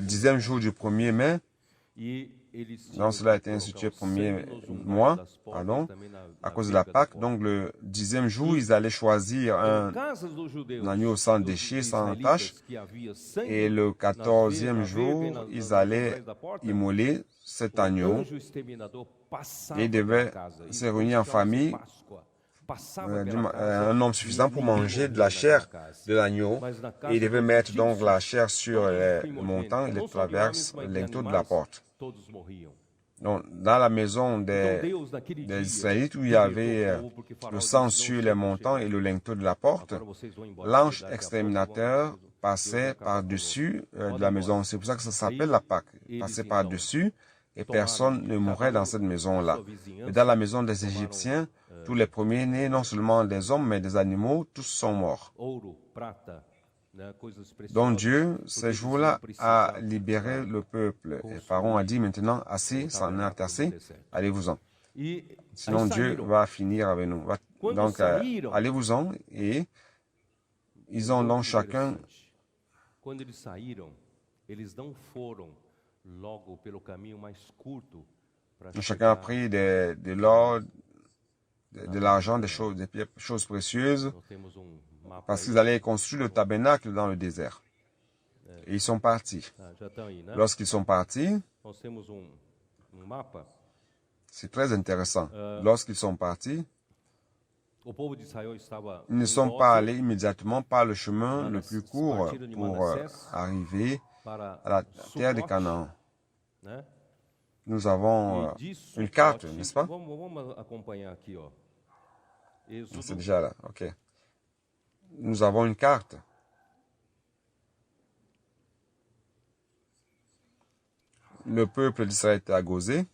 [SPEAKER 2] 10e jour du 1er mai, donc cela a été institué le 1er mois, pardon, à cause de la Pâque. Donc le 10e jour, ils allaient choisir un agneau sans déchets, sans tache. Et le 14e jour, ils allaient immoler cet agneau. Et ils devaient se réunir en famille, un nombre suffisant pour manger de la chair de l'agneau. Et ils devaient mettre donc la chair sur les montants et les traverses, le linteau de la porte. Donc, dans la maison des Israélites où il y avait le sang sur les montants et le linteau de la porte, l'ange exterminateur passait par-dessus de la maison. C'est pour ça que ça s'appelle la Pâque. Il passait par-dessus et personne ne mourait dans cette maison-là. Mais dans la maison des Égyptiens, tous les premiers-nés, non seulement des hommes, mais des animaux, tous sont morts. Donc Dieu, ce jour-là, a libéré le peuple. Et Pharaon a dit maintenant, assez, ça en est assez, allez-vous-en. Sinon Dieu va finir avec nous. Donc allez-vous-en. Et ils ont donc chacun... Chacun a pris de l'or, de l'argent, des choses précieuses, parce qu'ils allaient construire le tabernacle dans le désert. Et ils sont partis. Lorsqu'ils sont partis, c'est très intéressant. Lorsqu'ils sont partis, ils ne sont pas allés immédiatement par le chemin le plus court pour arriver à la terre de Canaan. Nous avons une carte, n'est-ce pas? C'est déjà là, ok. Nous avons une carte. Le peuple d'Israël était à Gosé.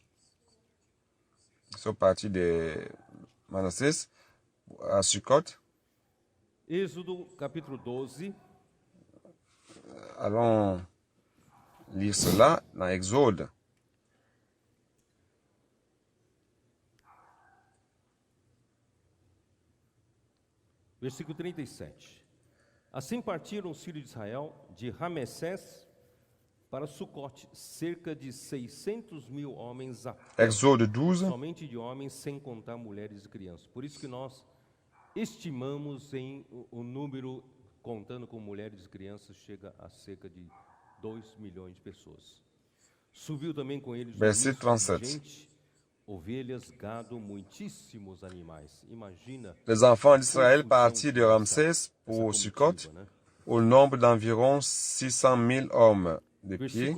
[SPEAKER 2] Ils sont partis de Manassès à Sukkot. Allons lire cela dans Exode.
[SPEAKER 1] Versículo 37. Assim partiram os filhos de Israel de Ramessés para Sucote, cerca de 600.000 homens a pé,
[SPEAKER 2] Exode 12.
[SPEAKER 1] somente de homens, sem contar mulheres e crianças. Por isso que nós estimamos o número, contando com mulheres e crianças, chega a cerca de 2 milhões de pessoas. Subiu também com eles
[SPEAKER 2] Verset 37.
[SPEAKER 1] gente, ovelhas, gado, muitíssimos animais. Imagina.
[SPEAKER 2] Les enfants d'Israël partirent de Ramsès pour Sukkot au nombre d'environ 600 000 hommes de pied,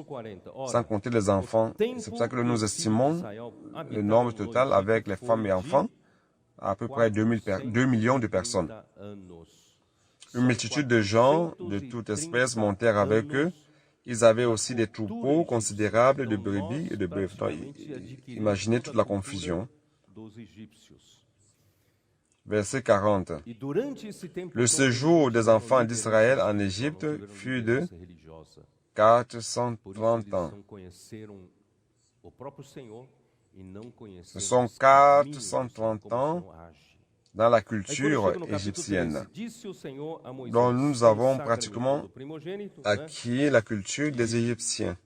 [SPEAKER 2] sans compter les enfants. C'est pour ça que nous estimons le nombre total avec les femmes et enfants à peu près 2 millions de personnes. Une multitude de gens de toute espèce montèrent avec eux. Ils avaient aussi des troupeaux considérables de brebis et de bœufs. Imaginez toute la confusion. Verset 40. Le séjour des enfants d'Israël en Égypte fut de 430 ans. Ce sont 430 ans dans la culture égyptienne. Donc nous avons pratiquement acquis la culture des Égyptiens.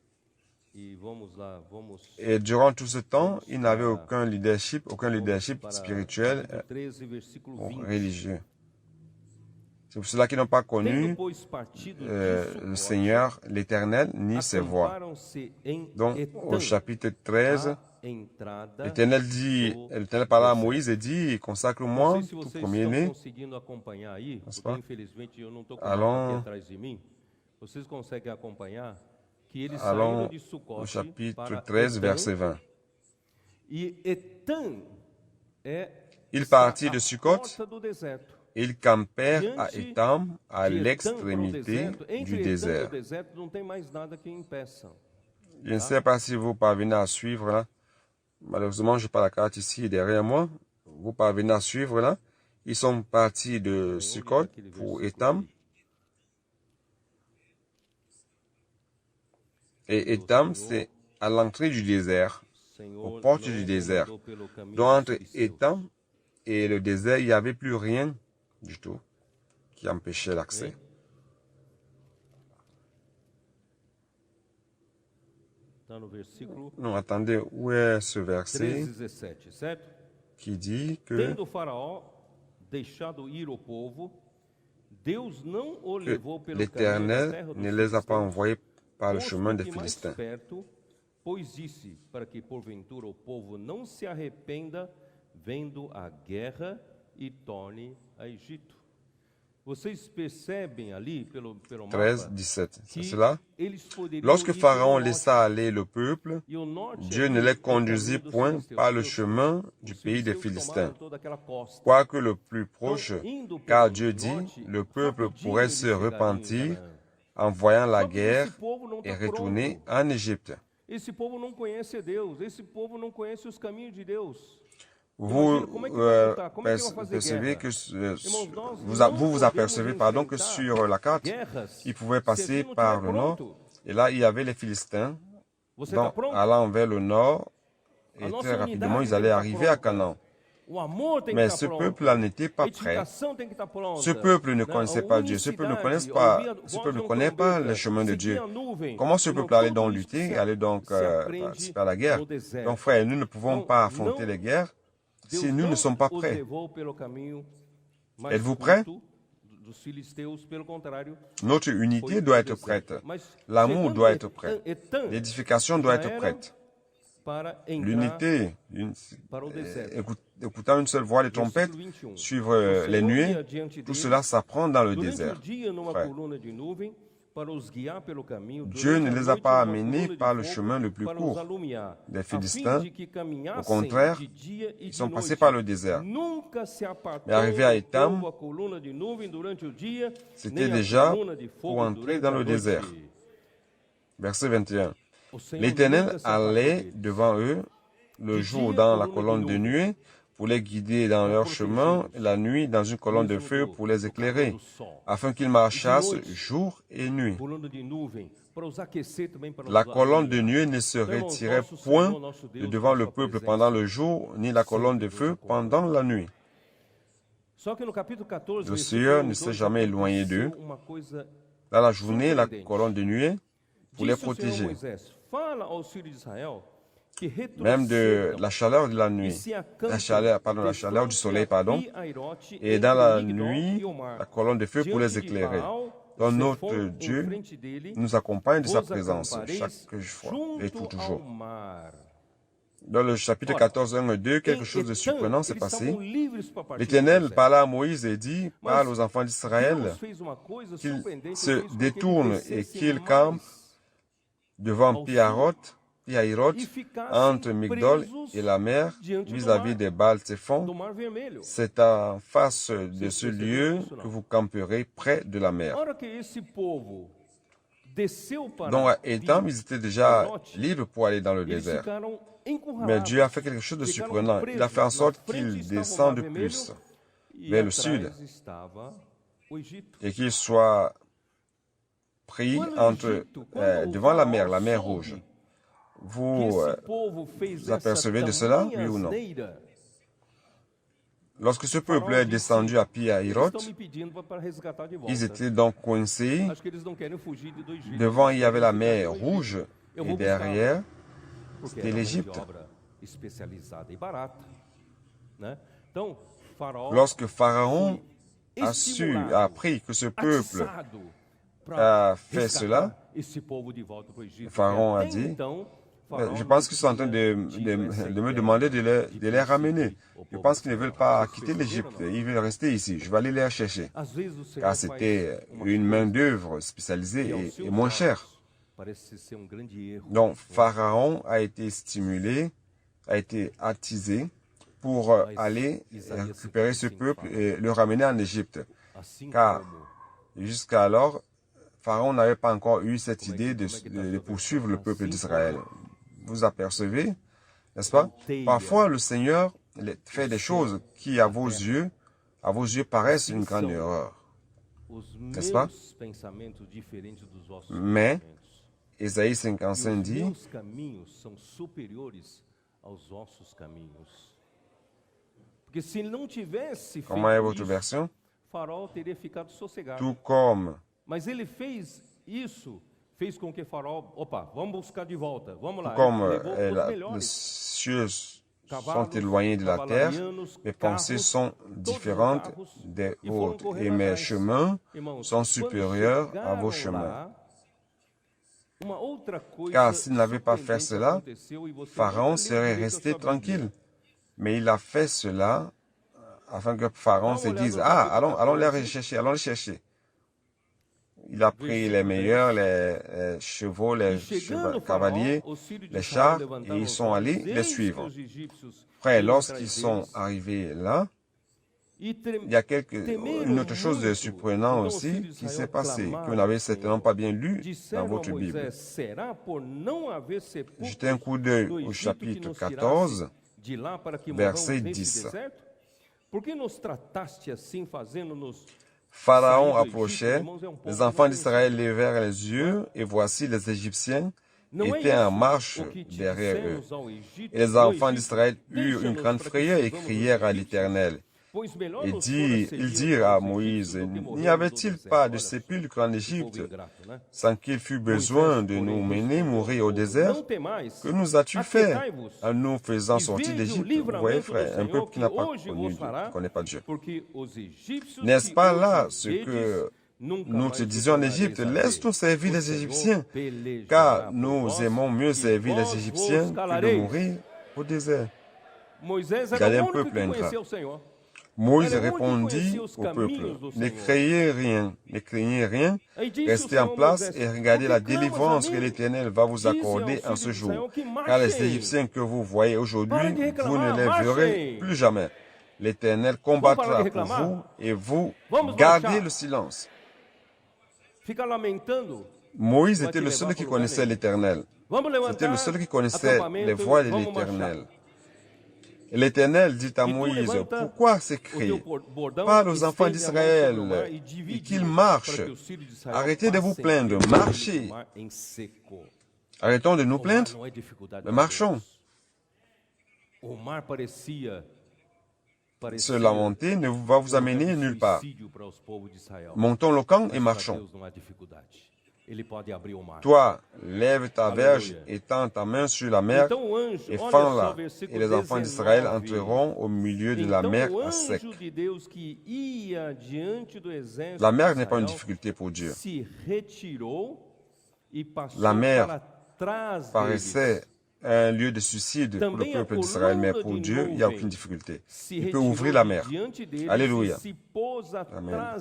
[SPEAKER 2] Et durant tout ce temps, ils n'avaient aucun leadership spirituel ou religieux. C'est pour cela qu'ils n'ont pas connu le Seigneur, l'Éternel, ni ses voies. Donc, au chapitre 13, l'Éternel parla à Moïse et dit, consacre-moi tout premier-né. Allons au chapitre 13, verset 20. Il partit de Sukkot. Ils campèrent à Étam, à l'extrémité du désert. Je ne sais pas si vous parvenez à suivre là. Malheureusement, je n'ai pas la carte ici derrière moi. Vous parvenez à suivre là. Ils sont partis de Sukkot pour Étam. Et Étam, c'est à l'entrée du désert, aux portes du désert. Donc entre Étam et le désert, il n'y avait plus rien du tout qui empêchait l'accès. Non, attendez, où est ce verset qui dit que l'Éternel ne les a pas envoyés par le chemin des Philistins.
[SPEAKER 1] Pois disse, para que porventura o povo não se arrependa vendo a guerra e torne a Egito. Vocês percebem ali pelo
[SPEAKER 2] 13, 17. C'est cela. Lorsque Pharaon laissa aller le peuple, Dieu ne les conduisit point par le chemin du pays des Philistins, quoique le plus proche, car Dieu dit, le peuple pourrait se repentir en voyant la guerre et retourner en Égypte. Vous percevez que vous apercevez que sur la carte, ils pouvaient passer par le nord, et là il y avait les Philistins, donc allant vers le nord, et très rapidement ils allaient arriver à Canaan. Mais ce peuple-là n'était pas prêt. Ce peuple ne connaissait pas Dieu. Ce peuple ne connaît pas le chemin de Dieu. Comment ce peuple allait donc lutter, allait donc participer à la guerre? Donc frère, nous ne pouvons pas affronter les guerres si nous ne sommes pas prêts. Êtes-vous prêts? Notre unité doit être prête. L'amour doit être prêt. L'édification doit être prête. L'unité, écoutant une seule voix de trompette, suivre les nuées, tout cela s'apprend dans le désert. Frère. Dieu ne les a pas amenés par le chemin le plus court. Les Philistins, au contraire, ils sont passés par le désert. Mais arrivés à Étam, c'était déjà pour entrer dans le désert. Verset 21. L'Éternel allait devant eux le jour dans la colonne de nuée pour les guider dans leur chemin, et la nuit dans une colonne de feu pour les éclairer, afin qu'ils marchassent jour et nuit. La colonne de nuée ne se retirait point de devant le peuple pendant le jour, ni la colonne de feu pendant la nuit. Le Seigneur ne s'est jamais éloigné d'eux. Dans la journée, la colonne de nuée pour les protéger. Même de la chaleur de la nuit, la chaleur du soleil, et dans la nuit, la colonne de feu pour les éclairer. Donc notre Dieu nous accompagne de sa présence chaque fois et tout toujours. Dans le chapitre 14, 1 et 2, quelque chose de surprenant s'est passé. L'Éternel parla à Moïse et dit, parle aux enfants d'Israël qu'ils se détournent et qu'ils campent devant Pi-Haroth, Pi-Hahiroth, entre Migdol et la mer, vis-à-vis des Baal-Tzephon. C'est en face de ce lieu que vous camperez près de la mer. Donc, à Étam, ils étaient déjà libres pour aller dans le désert. Mais Dieu a fait quelque chose de surprenant. Il a fait en sorte qu'ils descendent plus vers le sud et qu'ils soient pris devant la mer Rouge. Vous apercevez de cela, oui ou non? Lorsque ce peuple est descendu à Pi-Hahiroth, ils étaient donc coincés. Devant, il y avait la mer Rouge et derrière, c'était l'Égypte. Lorsque Pharaon a appris que ce peuple a fait cela, Pharaon a dit, je pense qu'ils sont en train de me demander de les ramener. Je pense qu'ils ne veulent pas quitter l'Égypte. Ils veulent rester ici. Je vais aller les chercher. Car c'était une main-d'œuvre spécialisée et moins chère. Donc, Pharaon a été stimulé, a été attisé pour aller récupérer ce peuple et le ramener en Égypte. Car jusqu'alors, Pharaon n'avait pas encore eu cette idée de poursuivre le peuple d'Israël. Vous apercevez, n'est-ce pas? Parfois, le Seigneur fait des choses qui, à vos yeux, paraissent une grande erreur. N'est-ce pas? Mais, Ésaïe 55 dit, comment est votre version? Tout comme les cieux sont éloignés de la terre, mes pensées sont différentes des vôtres et mes chemins sont supérieurs à vos chemins. Car s'il n'avait pas fait cela, Pharaon serait resté tranquille. Mais il a fait cela afin que Pharaon se dise, allons les chercher. Il a pris les meilleurs, les chevaux, les cavaliers, les chars, et ils sont allés les suivre. Après, lorsqu'ils sont arrivés là, il y a une autre chose de surprenant aussi qui s'est passé, que vous n'avez certainement pas bien lu dans votre Bible. Jetez un coup d'œil au chapitre 14, verset 10. Pharaon approchait, les enfants d'Israël levèrent les yeux, et voici les Égyptiens étaient en marche derrière eux. Et les enfants d'Israël eurent une grande frayeur et crièrent à l'Éternel. Ils dirent à Moïse, n'y avait-il pas de sépulcre en Égypte, sans qu'il fût besoin de nous mener mourir au désert? Que nous as-tu fait en nous faisant sortir d'Égypte? Vous voyez, frère, un peuple qui n'a pas connu Dieu, qui ne connaît pas Dieu. N'est-ce pas là ce que nous te disions en Égypte? Laisse-nous servir les Égyptiens, car nous aimons mieux servir les Égyptiens que de mourir au désert. Regardez un peuple ingrat. Moïse répondit au peuple, ne craignez rien, restez en place et regardez la délivrance que l'Éternel va vous accorder en ce jour. Car les Égyptiens que vous voyez aujourd'hui, vous ne les verrez plus jamais. L'Éternel combattra pour vous et vous gardez le silence. Moïse était le seul qui connaissait l'Éternel. C'était le seul qui connaissait les voies de l'Éternel. L'Éternel dit à Moïse, pourquoi ces cris? Parle aux enfants d'Israël et qu'ils marchent. Arrêtez de vous plaindre, marchez. Arrêtons de nous plaindre, mais marchons. Se lamenter ne va vous amener nulle part. Montons le camp et marchons. Toi, lève ta verge et tends ta main sur la mer et fends-la, et les enfants d'Israël entreront au milieu de la mer à sec. La mer n'est pas une difficulté pour Dieu. La mer paraissait un lieu de suicide pour le peuple d'Israël, mais pour Dieu, il n'y a aucune difficulté. Il peut ouvrir la mer. Alléluia. Amen.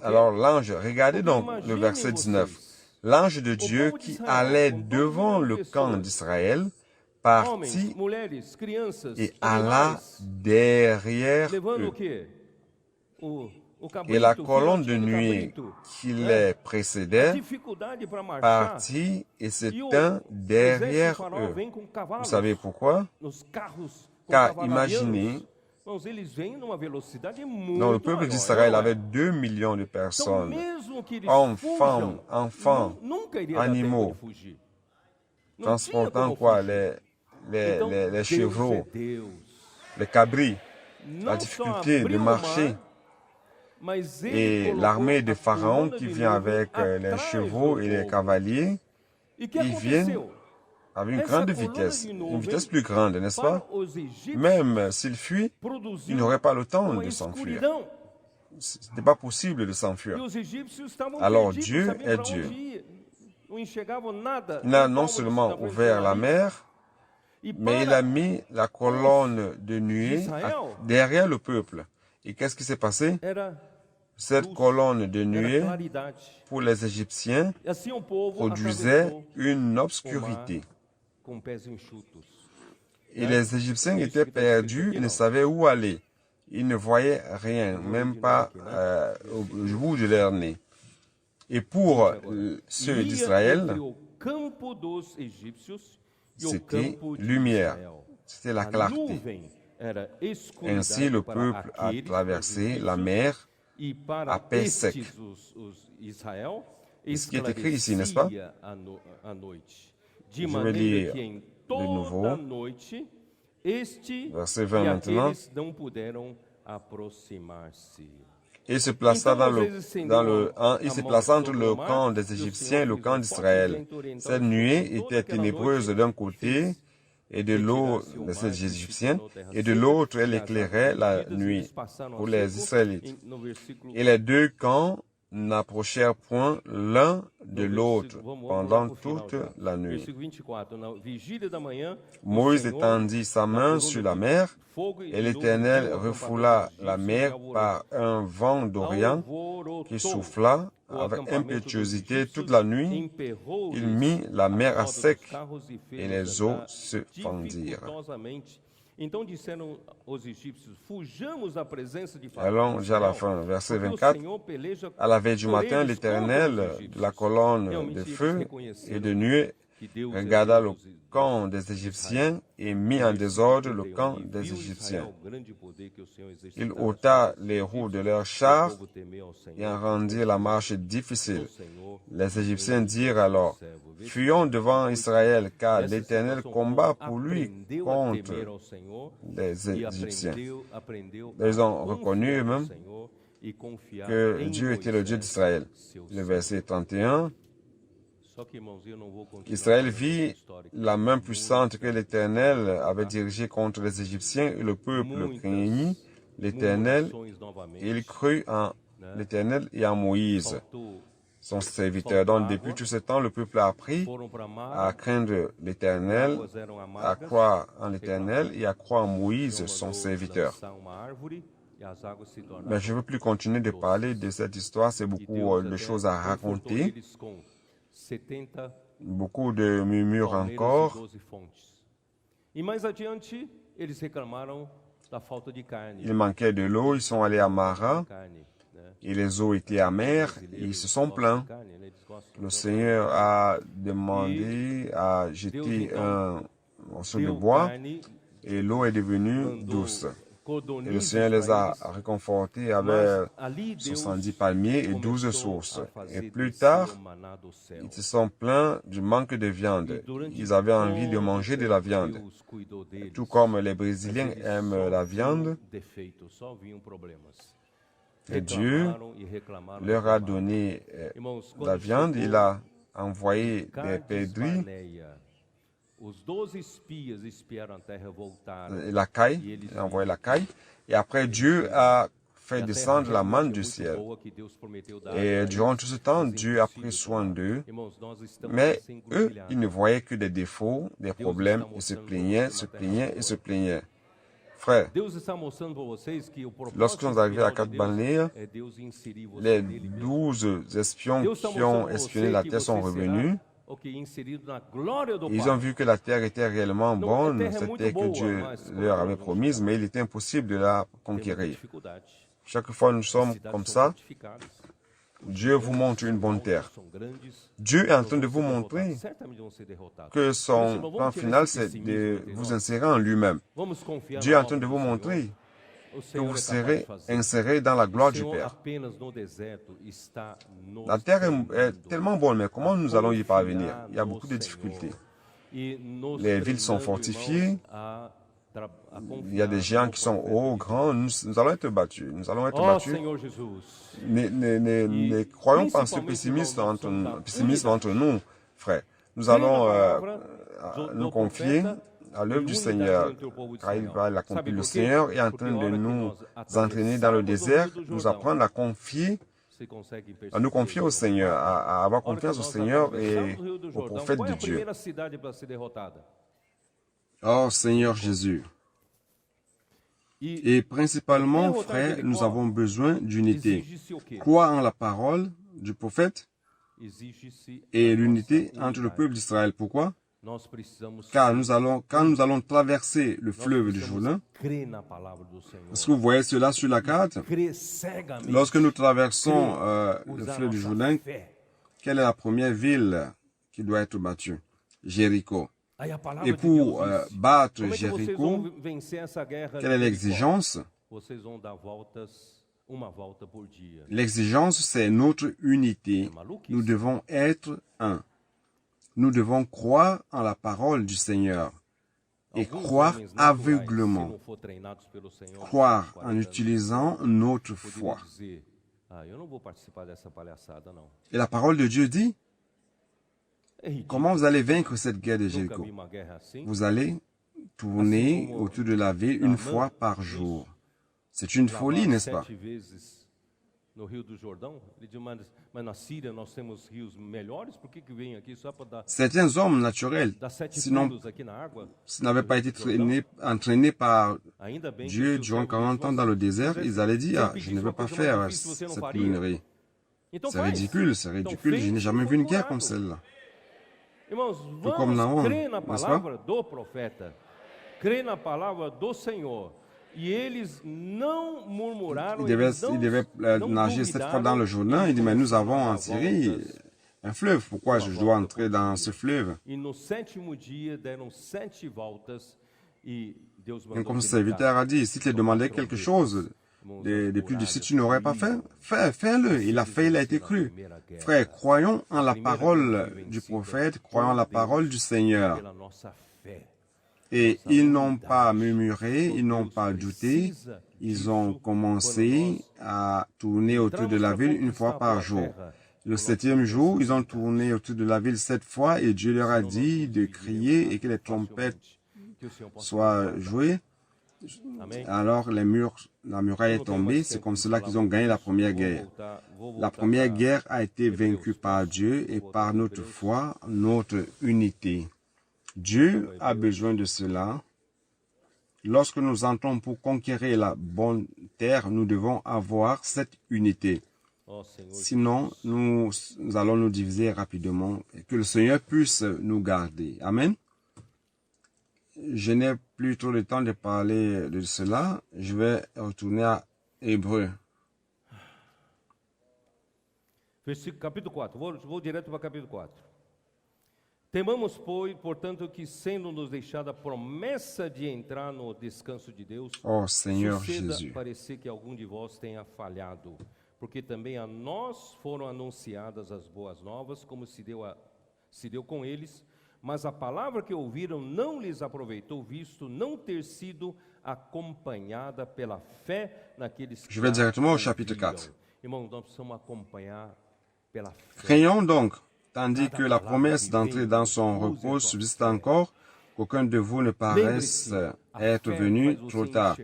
[SPEAKER 2] Alors l'ange, regardez donc le verset 19. l'ange de Dieu qui allait devant le camp d'Israël partit et alla derrière eux. Et la colonne de nuée qui les précédait partit et se tint derrière eux. Vous savez pourquoi? Car imaginez, dans le peuple d'Israël avait 2 millions de personnes, hommes, femmes, enfants, animaux, transportant quoi? Les chevaux, les cabris, la difficulté de marcher. Et l'armée de Pharaon qui vient avec les chevaux et les cavaliers, ils viennent avec une grande vitesse, une vitesse plus grande, n'est-ce pas? Même s'ils fuient, ils n'auraient pas le temps de s'enfuir. Ce n'était pas possible de s'enfuir. Alors Dieu est Dieu. Il a non seulement ouvert la mer, mais il a mis la colonne de nuée derrière le peuple. Et qu'est-ce qui s'est passé? Cette colonne de nuée, pour les Égyptiens, produisait une obscurité. Et les Égyptiens étaient perdus, ils ne savaient où aller. Ils ne voyaient rien, même pas au bout de leur nez. Et pour ceux d'Israël, c'était lumière, c'était la clarté. Ainsi, le peuple a traversé la mer à paix sec. Et ce qui est écrit ici, n'est-ce pas? Je vais lire de nouveau. Verset 20 maintenant. Il se plaça il se plaça entre le camp des Égyptiens et le camp d'Israël. Cette nuée était ténébreuse d'un côté et de l'autre, des Égyptiens, et de l'autre, elle éclairait la nuit pour les Israélites. Et les deux camps n'approchèrent point l'un de l'autre pendant toute la nuit. Moïse étendit sa main sur la mer, et l'Éternel refoula la mer par un vent d'Orient qui souffla avec impétuosité toute la nuit. Il mit la mer à sec, et les eaux se fendirent. Allons déjà à la fin, verset 24. À la veille du matin, l'Éternel, de la colonne de feu et de nuée, regarda le camp des Égyptiens et mit en désordre le camp des Égyptiens. Il ôta les roues de leurs chars et en rendit la marche difficile. Les Égyptiens dirent alors, « Fuyons devant Israël, car l'Éternel combat pour lui contre les Égyptiens. » Ils ont reconnu eux-mêmes que Dieu était le Dieu d'Israël. Le verset 31. Israël vit la main puissante que l'Éternel avait dirigée contre les Égyptiens et le peuple craignit l'Éternel et il crut en l'Éternel et en Moïse, son serviteur. Donc depuis tout ce temps, le peuple a appris à craindre l'Éternel, à croire en l'Éternel et à croire en Moïse, son serviteur. Mais je ne veux plus continuer de parler de cette histoire, c'est beaucoup de choses à raconter. Beaucoup de murmures encore. Il manquait de l'eau, ils sont allés à Mara, et les eaux étaient amères, et ils se sont plaints. Le Seigneur a demandé à jeter un morceau de bois, et l'eau est devenue douce. Et le Seigneur les a réconfortés avec 70 palmiers et 12 sources. Et plus tard, ils se sont plaints du manque de viande. Ils avaient envie de manger de la viande. Et tout comme les Brésiliens aiment la viande, et Dieu leur a donné la viande. Il a envoyé des perdrix, la caille, il a envoyé la caille, et après Dieu a fait descendre la manne du ciel. Et durant tout ce temps, Dieu a pris soin d'eux, mais eux, ils ne voyaient que des défauts, des problèmes, ils se plaignaient, se plaignaient et se plaignaient. Frères,
[SPEAKER 1] Deus está mostrando para vocês que o
[SPEAKER 2] lorsque nous
[SPEAKER 1] propósito
[SPEAKER 2] arrivons à
[SPEAKER 1] final de
[SPEAKER 2] Cap
[SPEAKER 1] Deus
[SPEAKER 2] Balnéa,
[SPEAKER 1] é Deus inserir você
[SPEAKER 2] les
[SPEAKER 1] nele mesmo.
[SPEAKER 2] 12 espions
[SPEAKER 1] Deus está
[SPEAKER 2] qui ont
[SPEAKER 1] mostrando para
[SPEAKER 2] espionné
[SPEAKER 1] você
[SPEAKER 2] la
[SPEAKER 1] que
[SPEAKER 2] terre sont
[SPEAKER 1] você
[SPEAKER 2] revenus.
[SPEAKER 1] será inserido na glória do
[SPEAKER 2] Ils ont
[SPEAKER 1] Pai.
[SPEAKER 2] vu que la terre était réellement
[SPEAKER 1] Não, a
[SPEAKER 2] bonne,
[SPEAKER 1] terra é
[SPEAKER 2] cette
[SPEAKER 1] muito
[SPEAKER 2] terre que
[SPEAKER 1] boa,
[SPEAKER 2] Dieu
[SPEAKER 1] mas quando
[SPEAKER 2] leur
[SPEAKER 1] nós
[SPEAKER 2] avait
[SPEAKER 1] vamos
[SPEAKER 2] promise,
[SPEAKER 1] chegar,
[SPEAKER 2] mais il était impossible de la
[SPEAKER 1] temos
[SPEAKER 2] conquérir.
[SPEAKER 1] dificuldade.
[SPEAKER 2] Chaque fois nous
[SPEAKER 1] As
[SPEAKER 2] sommes
[SPEAKER 1] cidades
[SPEAKER 2] comme
[SPEAKER 1] são
[SPEAKER 2] ça,
[SPEAKER 1] fortificadas.
[SPEAKER 2] Dieu vous montre une bonne terre.
[SPEAKER 1] São grandes.
[SPEAKER 2] Dieu est en train de
[SPEAKER 1] Nós
[SPEAKER 2] vous
[SPEAKER 1] vamos ser
[SPEAKER 2] montrer
[SPEAKER 1] derrotados. Certamente vamos ser derrotados.
[SPEAKER 2] que
[SPEAKER 1] Por isso,
[SPEAKER 2] son
[SPEAKER 1] irmão,
[SPEAKER 2] plan
[SPEAKER 1] vamos tirar
[SPEAKER 2] final,
[SPEAKER 1] esse
[SPEAKER 2] c'est
[SPEAKER 1] pessimismo
[SPEAKER 2] de
[SPEAKER 1] de
[SPEAKER 2] vous
[SPEAKER 1] nós.
[SPEAKER 2] insérer en lui-même.
[SPEAKER 1] Vamos confiar
[SPEAKER 2] Dieu est
[SPEAKER 1] na
[SPEAKER 2] en train de
[SPEAKER 1] obra
[SPEAKER 2] vous
[SPEAKER 1] do
[SPEAKER 2] montrer
[SPEAKER 1] Senhor. O
[SPEAKER 2] que
[SPEAKER 1] Senhor
[SPEAKER 2] vous
[SPEAKER 1] é capaz de
[SPEAKER 2] serez
[SPEAKER 1] fazer.
[SPEAKER 2] insérés dans la gloire
[SPEAKER 1] O
[SPEAKER 2] du
[SPEAKER 1] Senhor
[SPEAKER 2] Père.
[SPEAKER 1] apenas no deserto está nos
[SPEAKER 2] La terre est
[SPEAKER 1] treinando
[SPEAKER 2] tellement bonne, mais comment nous allons y parvenir?
[SPEAKER 1] confiar
[SPEAKER 2] Il y a
[SPEAKER 1] no
[SPEAKER 2] beaucoup de
[SPEAKER 1] Senhor.
[SPEAKER 2] difficultés.
[SPEAKER 1] E nos
[SPEAKER 2] Les villes sont
[SPEAKER 1] treinando,
[SPEAKER 2] fortifiées.
[SPEAKER 1] irmãos, a
[SPEAKER 2] Il y a des géants qui sont hauts, grands. Nous allons être battus. Nous allons être
[SPEAKER 1] Oh
[SPEAKER 2] battus.
[SPEAKER 1] Senhor Jesus,
[SPEAKER 2] Ne croyons pas en ce pessimisme entre nous, frères. Nous allons nous confier à l'œuvre du Seigneur, car il va l'accomplir. Le Seigneur est en train de nous entraîner dans le désert, nous apprendre à nous confier au Seigneur, à avoir confiance au Seigneur et au prophète de Dieu. Oh Seigneur Jésus. Et principalement, frères, nous avons besoin d'unité. Croire en la parole du prophète et l'unité entre le peuple d'Israël. Pourquoi? Car quand nous allons traverser le fleuve du Jourdain, est-ce que vous voyez cela sur la carte? Lorsque nous traversons le fleuve du Jourdain, quelle est la première ville qui doit être battue? Jéricho. Et pour battre Jéricho, quelle est l'exigence? L'exigence, c'est notre unité. Nous devons être un. Nous devons croire en la parole du Seigneur et croire aveuglement, croire en utilisant notre foi. Et la parole de Dieu dit, comment vous allez vaincre cette guerre de Jéricho? Vous allez tourner autour de la ville une fois par jour. C'est une folie, n'est-ce pas? Certains hommes naturels, sinon, s'ils n'avaient pas été entraînés par Dieu durant 40 ans dans le désert, ils allaient dire, je ne veux pas faire cette minerie. C'est ridicule, je n'ai jamais vu une guerre comme celle-là. Tout comme Naon, n'est-ce pas? Il devait nager 7 fois dans le Jourdain. Il dit, mais nous avons en Syrie un fleuve. Pourquoi je dois entrer dans ce fleuve? Et comme ce serviteur a dit, si tu demandais quelque chose de plus difficile, tu n'aurais pas fait. Fais-le. Il a fait, il a été cru. Frère, croyons en la parole du prophète, croyons en la parole du Seigneur. Et ils n'ont pas murmuré, ils n'ont pas douté, ils ont commencé à tourner autour de la ville une fois par jour. Le 7e jour, ils ont tourné autour de la ville 7 fois et Dieu leur a dit de crier et que les trompettes soient jouées. Alors la muraille est tombée, c'est comme cela qu'ils ont gagné la première guerre. La première guerre a été vaincue par Dieu et par notre foi, notre unité. Dieu a besoin de cela. Lorsque nous entrons pour conquérir la bonne terre, nous devons avoir cette unité. Sinon, nous allons nous diviser rapidement et que le Seigneur puisse nous garder. Amen. Je n'ai plus trop le temps de parler de cela. Je vais retourner à Hébreu.
[SPEAKER 1] Capítulo 4. Vou direto para capítulo 4. Temamos, pois, portanto, que sendo nos deixada a promessa de entrar no descanso de Deus, suceda parecer que algum de vós tenha falhado, porque também a nós foram anunciadas as boas novas, como se deu com eles, mas a palavra que ouviram não lhes aproveitou, visto não ter sido acompanhada pela fé naqueles que...
[SPEAKER 2] Je vais directement au chapitre 4.
[SPEAKER 1] Irmão, nós precisamos acompanhar pela fé.
[SPEAKER 2] Craignons donc, tandis que la promesse d'entrer dans son repos subsiste encore, qu'aucun de vous ne paraisse être venu trop tard.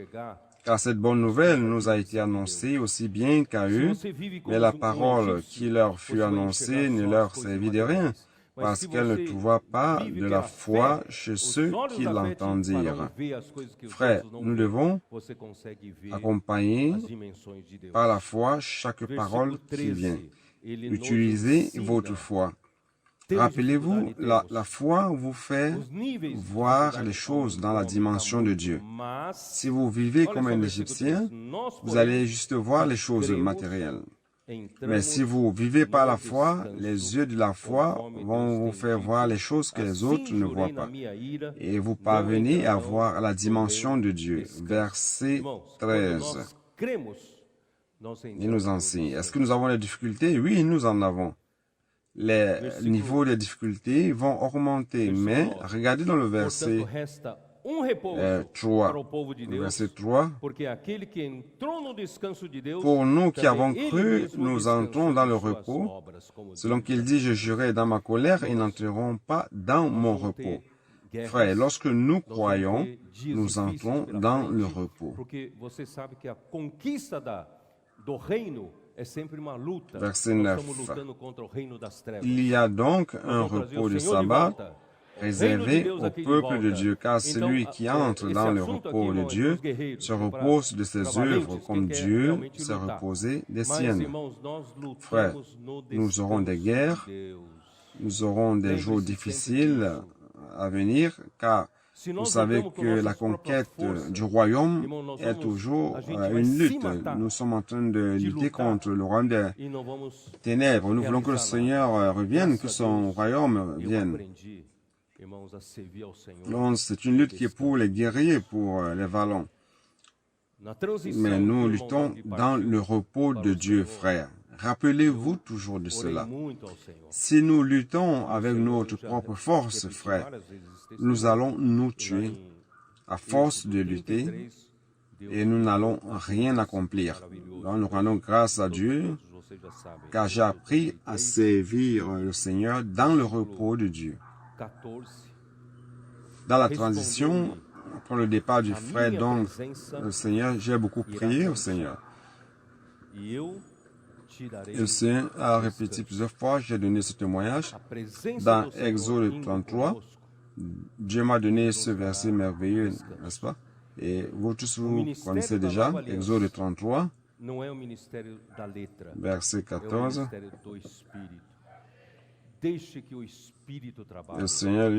[SPEAKER 2] Car cette bonne nouvelle nous a été annoncée aussi bien qu'à eux, mais la parole qui leur fut annoncée ne leur servit de rien, parce qu'elle ne trouva pas de la foi chez ceux qui l'entendirent. Frères, nous devons accompagner par la foi chaque parole qui vient. Utilisez votre foi. Rappelez-vous, la foi vous fait voir les choses dans la dimension de Dieu. Si vous vivez comme un Égyptien, vous allez juste voir les choses matérielles. Mais si vous vivez par la foi, les yeux de la foi vont vous faire voir les choses que les autres ne voient pas. Et vous parvenez à voir la dimension de Dieu. Verset 13. Il nous enseigne. Est-ce que nous avons des difficultés? Oui, nous en avons. Les niveaux de difficultés vont augmenter, mais regardez dans le verset 3. Verset 3. Pour nous qui avons cru, nous entrons dans le repos. Selon qu'il dit, je jurai dans ma colère, ils n'entreront pas dans mon repos. Frères, lorsque nous croyons, nous entrons dans le repos. Verset 9. Il y a donc un repos de sabbat réservé au peuple de Dieu, car celui qui entre dans le repos de Dieu se repose de ses œuvres comme Dieu s'est reposé des siennes. Frères, nous aurons des guerres, nous aurons des jours difficiles à venir, car vous savez que la conquête du royaume est toujours une lutte. Nous sommes en train de lutter contre le royaume des ténèbres. Nous voulons que le Seigneur revienne, que son royaume vienne. Donc, c'est une lutte qui est pour les guerriers, pour les valons. Mais nous luttons dans le repos de Dieu, frères. Rappelez-vous toujours de cela. Si nous luttons avec notre propre force, frères, nous allons nous tuer à force de lutter et nous n'allons rien accomplir. Donc, nous rendons grâce à Dieu car j'ai appris à servir le Seigneur dans le repos de Dieu. Dans la transition, pour le départ du frère, donc, le Seigneur, j'ai beaucoup prié au Seigneur. Le Seigneur a répété plusieurs fois, j'ai donné ce témoignage. Dans Exode 33, Dieu m'a donné ce verset merveilleux, n'est-ce pas? Et vous tous, vous connaissez déjà, Exode 33, verset 14. Le Seigneur,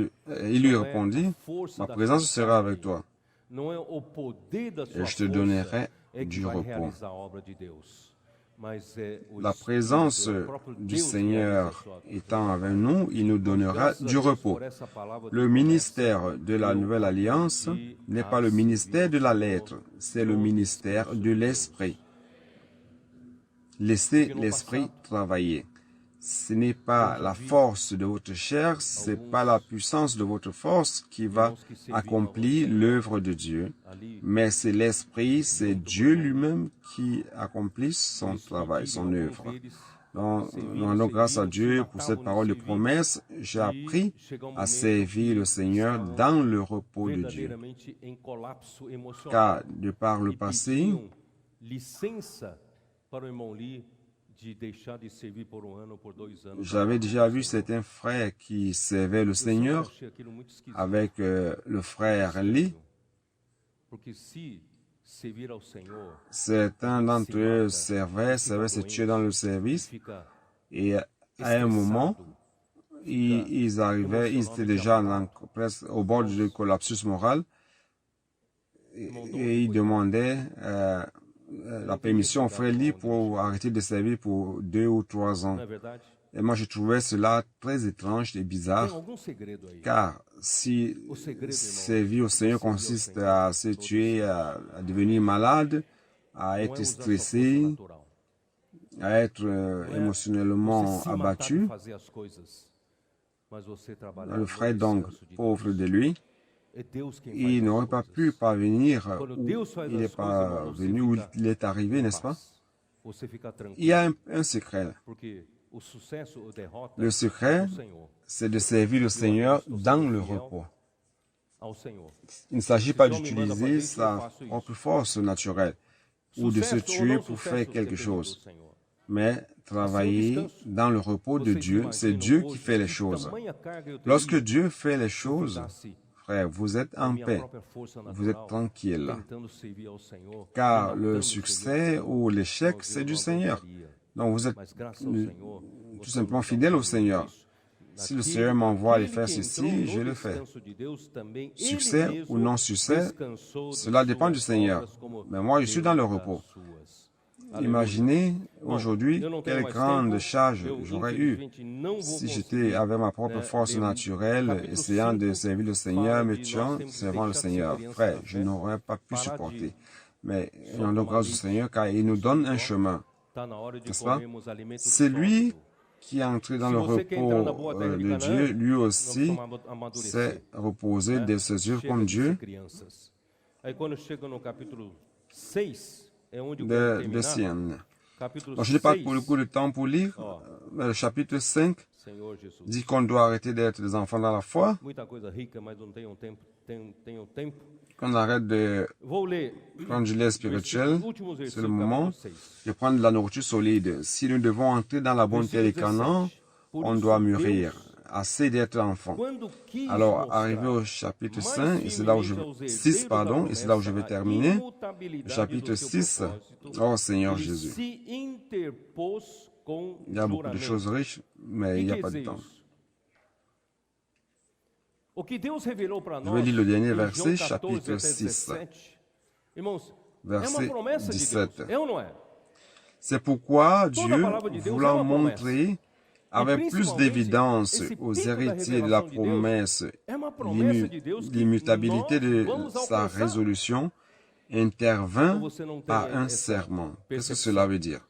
[SPEAKER 2] il lui répondit, ma présence sera avec toi et je te donnerai du repos. La présence du Seigneur étant avec nous, il nous donnera du repos. Le ministère de la Nouvelle Alliance n'est pas le ministère de la lettre, c'est le ministère de l'Esprit. Laissez l'Esprit travailler. Ce n'est pas la force de votre chair, ce n'est pas la puissance de votre force qui va accomplir l'œuvre de Dieu, mais c'est l'Esprit, c'est Dieu lui-même qui accomplit son travail, son œuvre. Donc, nous rendons grâce à Dieu pour cette parole de promesse. J'ai appris à servir le Seigneur dans le repos de Dieu. Car, de par le passé, j'avais déjà vu certains frères qui servaient le Seigneur avec le frère Lee. Certains d'entre eux servaient se tuer dans le service et à un moment, ils arrivaient, ils étaient déjà presque au bord du collapsus moral et ils demandaient la permission au frère Lee pour arrêter de servir pour 2 ou 3 ans. Et moi, je trouvais cela très étrange et bizarre, car si servir au Seigneur consiste à se tuer, à devenir malade, à être stressé, à être émotionnellement abattu, le frère, donc, pauvre de lui, il n'aurait pas pu parvenir où il est parvenu, où il est arrivé, n'est-ce pas? Il y a un secret. Le secret, c'est de servir le Seigneur dans le repos. Il ne s'agit pas d'utiliser sa propre force naturelle ou de se tuer pour faire quelque chose. mais travailler dans le repos de Dieu. C'est Dieu qui fait les choses. Lorsque Dieu fait les choses, frère, vous êtes en paix, vous êtes tranquille, car le succès ou l'échec, c'est du Seigneur. Donc vous êtes tout simplement fidèle au Seigneur. Si le Seigneur m'envoie aller faire ceci, je le fais. Succès ou non-succès, cela dépend du Seigneur. Mais moi, je suis dans le repos. Imaginez aujourd'hui quelle grande charge j'aurais eu si j'étais avec ma propre force naturelle, essayant de servir le Seigneur, me tuant, servant le Seigneur. Frère, je n'aurais pas pu supporter. Mais rendons grâce au Seigneur car il nous donne un chemin. N'est-ce pas? C'est lui qui est entré dans le repos de Dieu, lui aussi s'est reposé de ses œuvres comme Dieu. De sienne. Donc, je n'ai pas beaucoup de temps pour lire. Le chapitre 5 dit qu'on doit arrêter d'être des enfants dans la foi, qu'on arrête de prendre du lait spirituel. C'est le moment de prendre de la nourriture solide. Si nous devons entrer dans la bonne terre des Canaan, on doit mûrir. Assez d'être enfant. Alors, arrivé au chapitre 5, et c'est là où je vais, 6, pardon, et c'est là où je vais terminer. Le chapitre 6, oh Seigneur Jésus. Il y a beaucoup de choses riches, mais il n'y a pas de temps. Je vais lire le dernier verset, chapitre 6, verset 17. C'est pourquoi Dieu, voulant montrer avec plus d'évidence aux héritiers de la promesse l'immutabilité de sa résolution, intervint par un serment. Qu'est-ce que cela veut dire?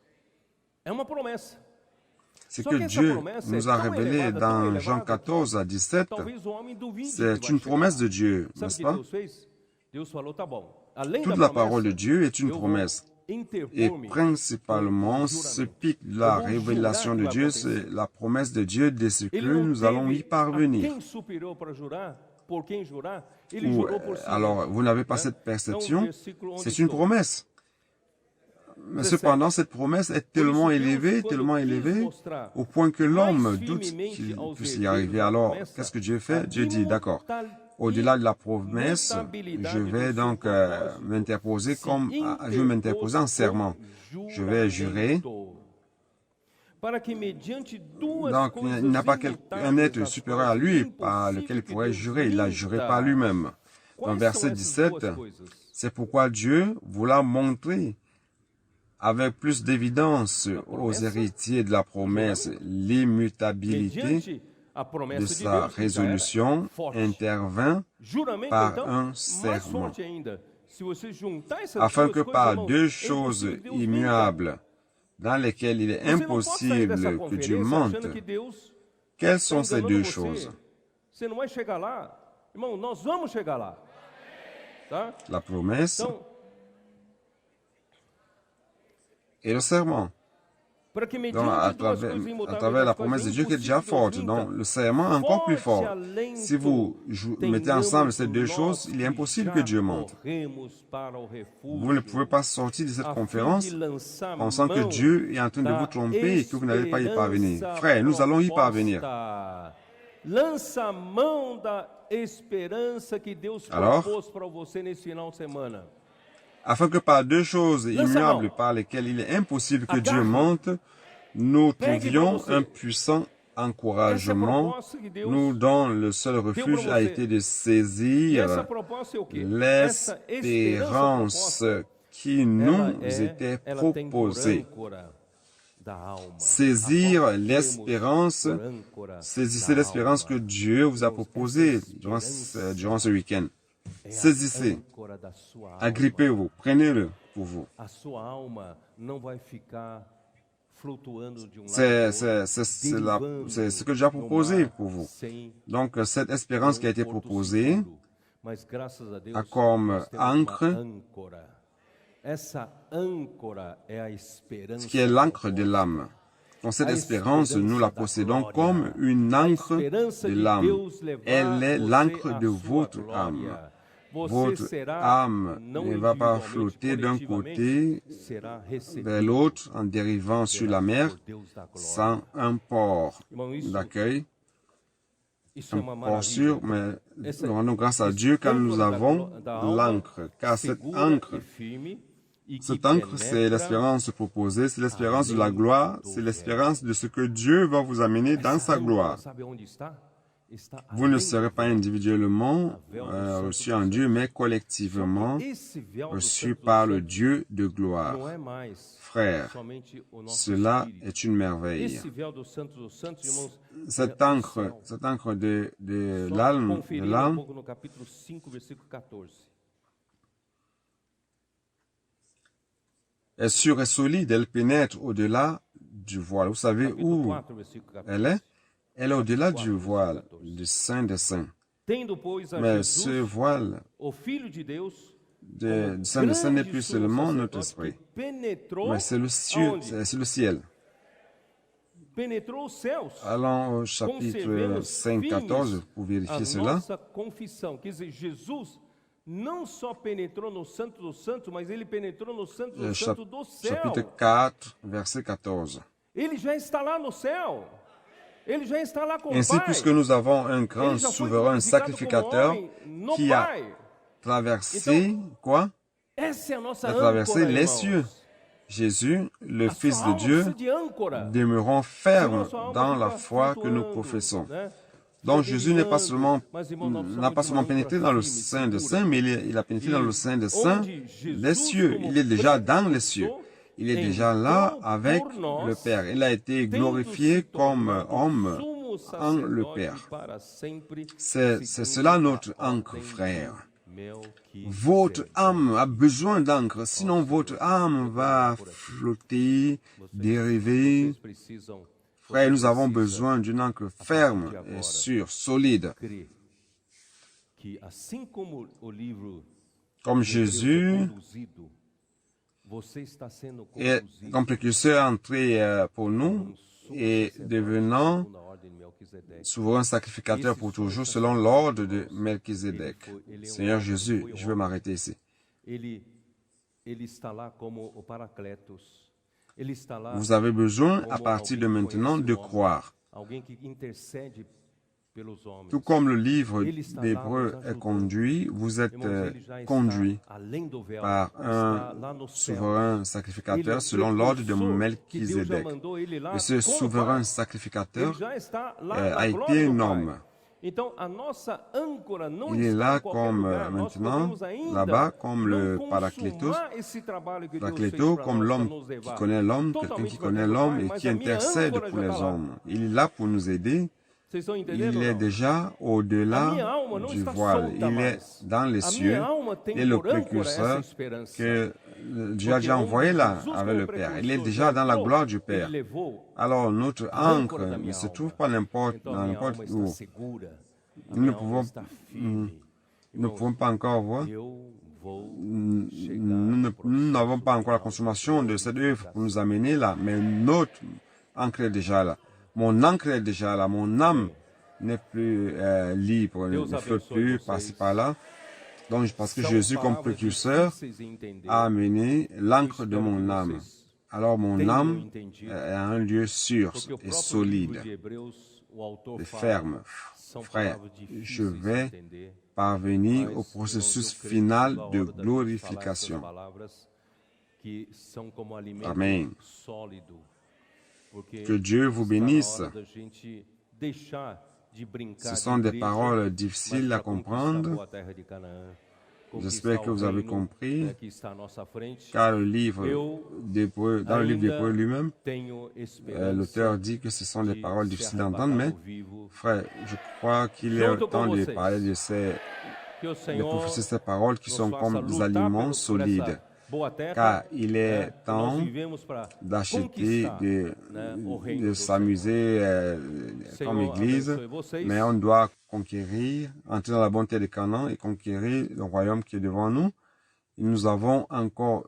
[SPEAKER 2] C'est que Dieu nous a révélé dans Jean 14 à 17, c'est une promesse de Dieu, n'est-ce pas? Toute la parole de Dieu est une promesse. Et principalement, ce pic de la révélation de Dieu, c'est la promesse de Dieu de ce que nous allons y parvenir. Alors, vous n'avez pas cette perception, c'est une promesse. Mais cependant, cette promesse est tellement élevée, au point que l'homme doute qu'il puisse y arriver. Alors, qu'est-ce que Dieu fait? Dieu dit, d'accord. Au-delà de la promesse, je vais donc m'interposer en serment. Je vais jurer. Donc, il n'a pas un être supérieur à lui par lequel il pourrait jurer. Il a juré par lui-même. Dans verset 17, c'est pourquoi Dieu voulait montrer avec plus d'évidence aux héritiers de la promesse l'immutabilité de sa résolution intervint par un serment, afin que par deux choses immuables dans lesquelles il est impossible que Dieu mente. Quelles sont ces deux choses? La promesse et le serment. Donc, à travers la promesse de Dieu qui est déjà forte, donc le serment encore plus fort. Si vous mettez ensemble ces deux choses, il est impossible que Dieu mente. Vous ne pouvez pas sortir de cette conférence pensant que Dieu est en train de vous tromper et que vous n'allez pas y parvenir. Frère, nous allons y parvenir. Alors, afin que par deux choses immuables par lesquelles il est impossible que Dieu mente, nous trouvions un puissant encouragement, nous dont le seul refuge a été de saisir l'espérance qui nous était proposée. Saisir l'espérance, saisissez l'espérance que Dieu vous a proposée durant ce week-end. Saisissez, agrippez-vous, prenez-le pour vous. C'est ce que Dieu a proposé pour vous. Donc, cette espérance qui a été proposée a comme ancre, ce qui est l'ancre de l'âme. Donc, cette espérance, nous la possédons comme une ancre de l'âme. Elle est l'ancre de votre âme. votre âme ne va pas flotter d'un côté vers l'autre en dérivant sur la mer sans un port d'accueil, un port sûr, mais nous rendons grâce à Dieu car nous avons l'ancre, car cette ancre, c'est l'espérance proposée, c'est l'espérance de la gloire, c'est l'espérance de ce que Dieu va vous amener dans sa gloire. Vous ne serez pas individuellement reçus en Dieu, mais collectivement reçus par le Dieu de gloire. Frères, cela est une merveille. Cette encre de l'âme, est sûre et solide, elle pénètre au-delà du voile. Vous savez où elle est? Elle est au-delà du voile, du Saint des Saints. Mais ce voile du Saint des Saints n'est plus seulement notre esprit, mais c'est le ciel. Allons au chapitre 5, 14 pour vérifier cela.
[SPEAKER 1] Não só penetrou no Santo dos Santos, mas ele penetrou no Santo do Santo do céu.
[SPEAKER 2] Chapitre 4, verset 14.
[SPEAKER 1] Ele já está lá no céu. Ele já está lá com o
[SPEAKER 2] Ainsi,
[SPEAKER 1] Pai.
[SPEAKER 2] puisque nous avons un grand souverain sacrificateur qui a traversé quoi?
[SPEAKER 1] Essa é a nossa
[SPEAKER 2] A traversé
[SPEAKER 1] âncora,
[SPEAKER 2] les
[SPEAKER 1] irmãos.
[SPEAKER 2] cieux. Jésus, le Fils de
[SPEAKER 1] Sua alma
[SPEAKER 2] Dieu,
[SPEAKER 1] precisa de âncora.
[SPEAKER 2] demeurons fermes dans la foi que nous professons. Donc Jésus n'a pas seulement pénétré dans le Saint des Saints, mais il a pénétré dans le Saint des Saints des cieux. Il est déjà dans les cieux. Il est déjà là avec le Père. Il a été glorifié comme homme en le Père. C'est cela notre encre, frère. Votre âme a besoin d'encre, sinon votre âme va flotter, dériver. Frère, nous avons besoin d'une encre ferme et sûre, solide. Comme Jésus est comme précurseur entré pour nous et devenant souverain sacrificateur pour toujours selon l'ordre de Melchizedek. Seigneur Jésus, je vais m'arrêter ici. Vous avez besoin, à partir de maintenant, de croire. Tout comme le livre d'Hébreux est conduit, vous êtes conduit par un souverain sacrificateur selon l'ordre de Melchizedek. Et ce souverain sacrificateur a été un homme. Il est là comme maintenant, là-bas, comme le Paraclétos, comme l'homme qui connaît l'homme, quelqu'un qui connaît l'homme et qui intercède pour les hommes. Il est là pour nous aider. Il est déjà au-delà du voile. Il est dans les cieux. Il est le précurseur que Dieu a déjà envoyé là avec le Père. Il est déjà dans la gloire du Père. Alors notre encre ne se trouve pas n'importe où. Nous ne pouvons pas encore voir. Nous n'avons pas encore la consommation de cette œuvre pour nous amener là, mais notre encre est déjà là. Mon encre est déjà là, mon âme n'est plus libre, ne flotte plus par-ci par-là. Donc, parce que Jésus, comme précurseur, a amené l'encre de mon âme. Alors, mon âme est un lieu sûr et solide et ferme. Frère, je vais parvenir au processus final de glorification. Amen. Que Dieu vous bénisse. Ce sont des paroles difficiles à comprendre. J'espère que vous avez compris, car dans le livre d'Hébreux lui-même, l'auteur dit que ce sont des paroles difficiles à entendre, mais, frère, je crois qu'il est temps de parler de professer ces paroles qui sont comme des aliments solides. Car il est temps d'acheter, de s'amuser comme Église, mais on doit conquérir, entrer dans la bonne terre de Canaan et conquérir le royaume qui est devant nous. Et nous avons encore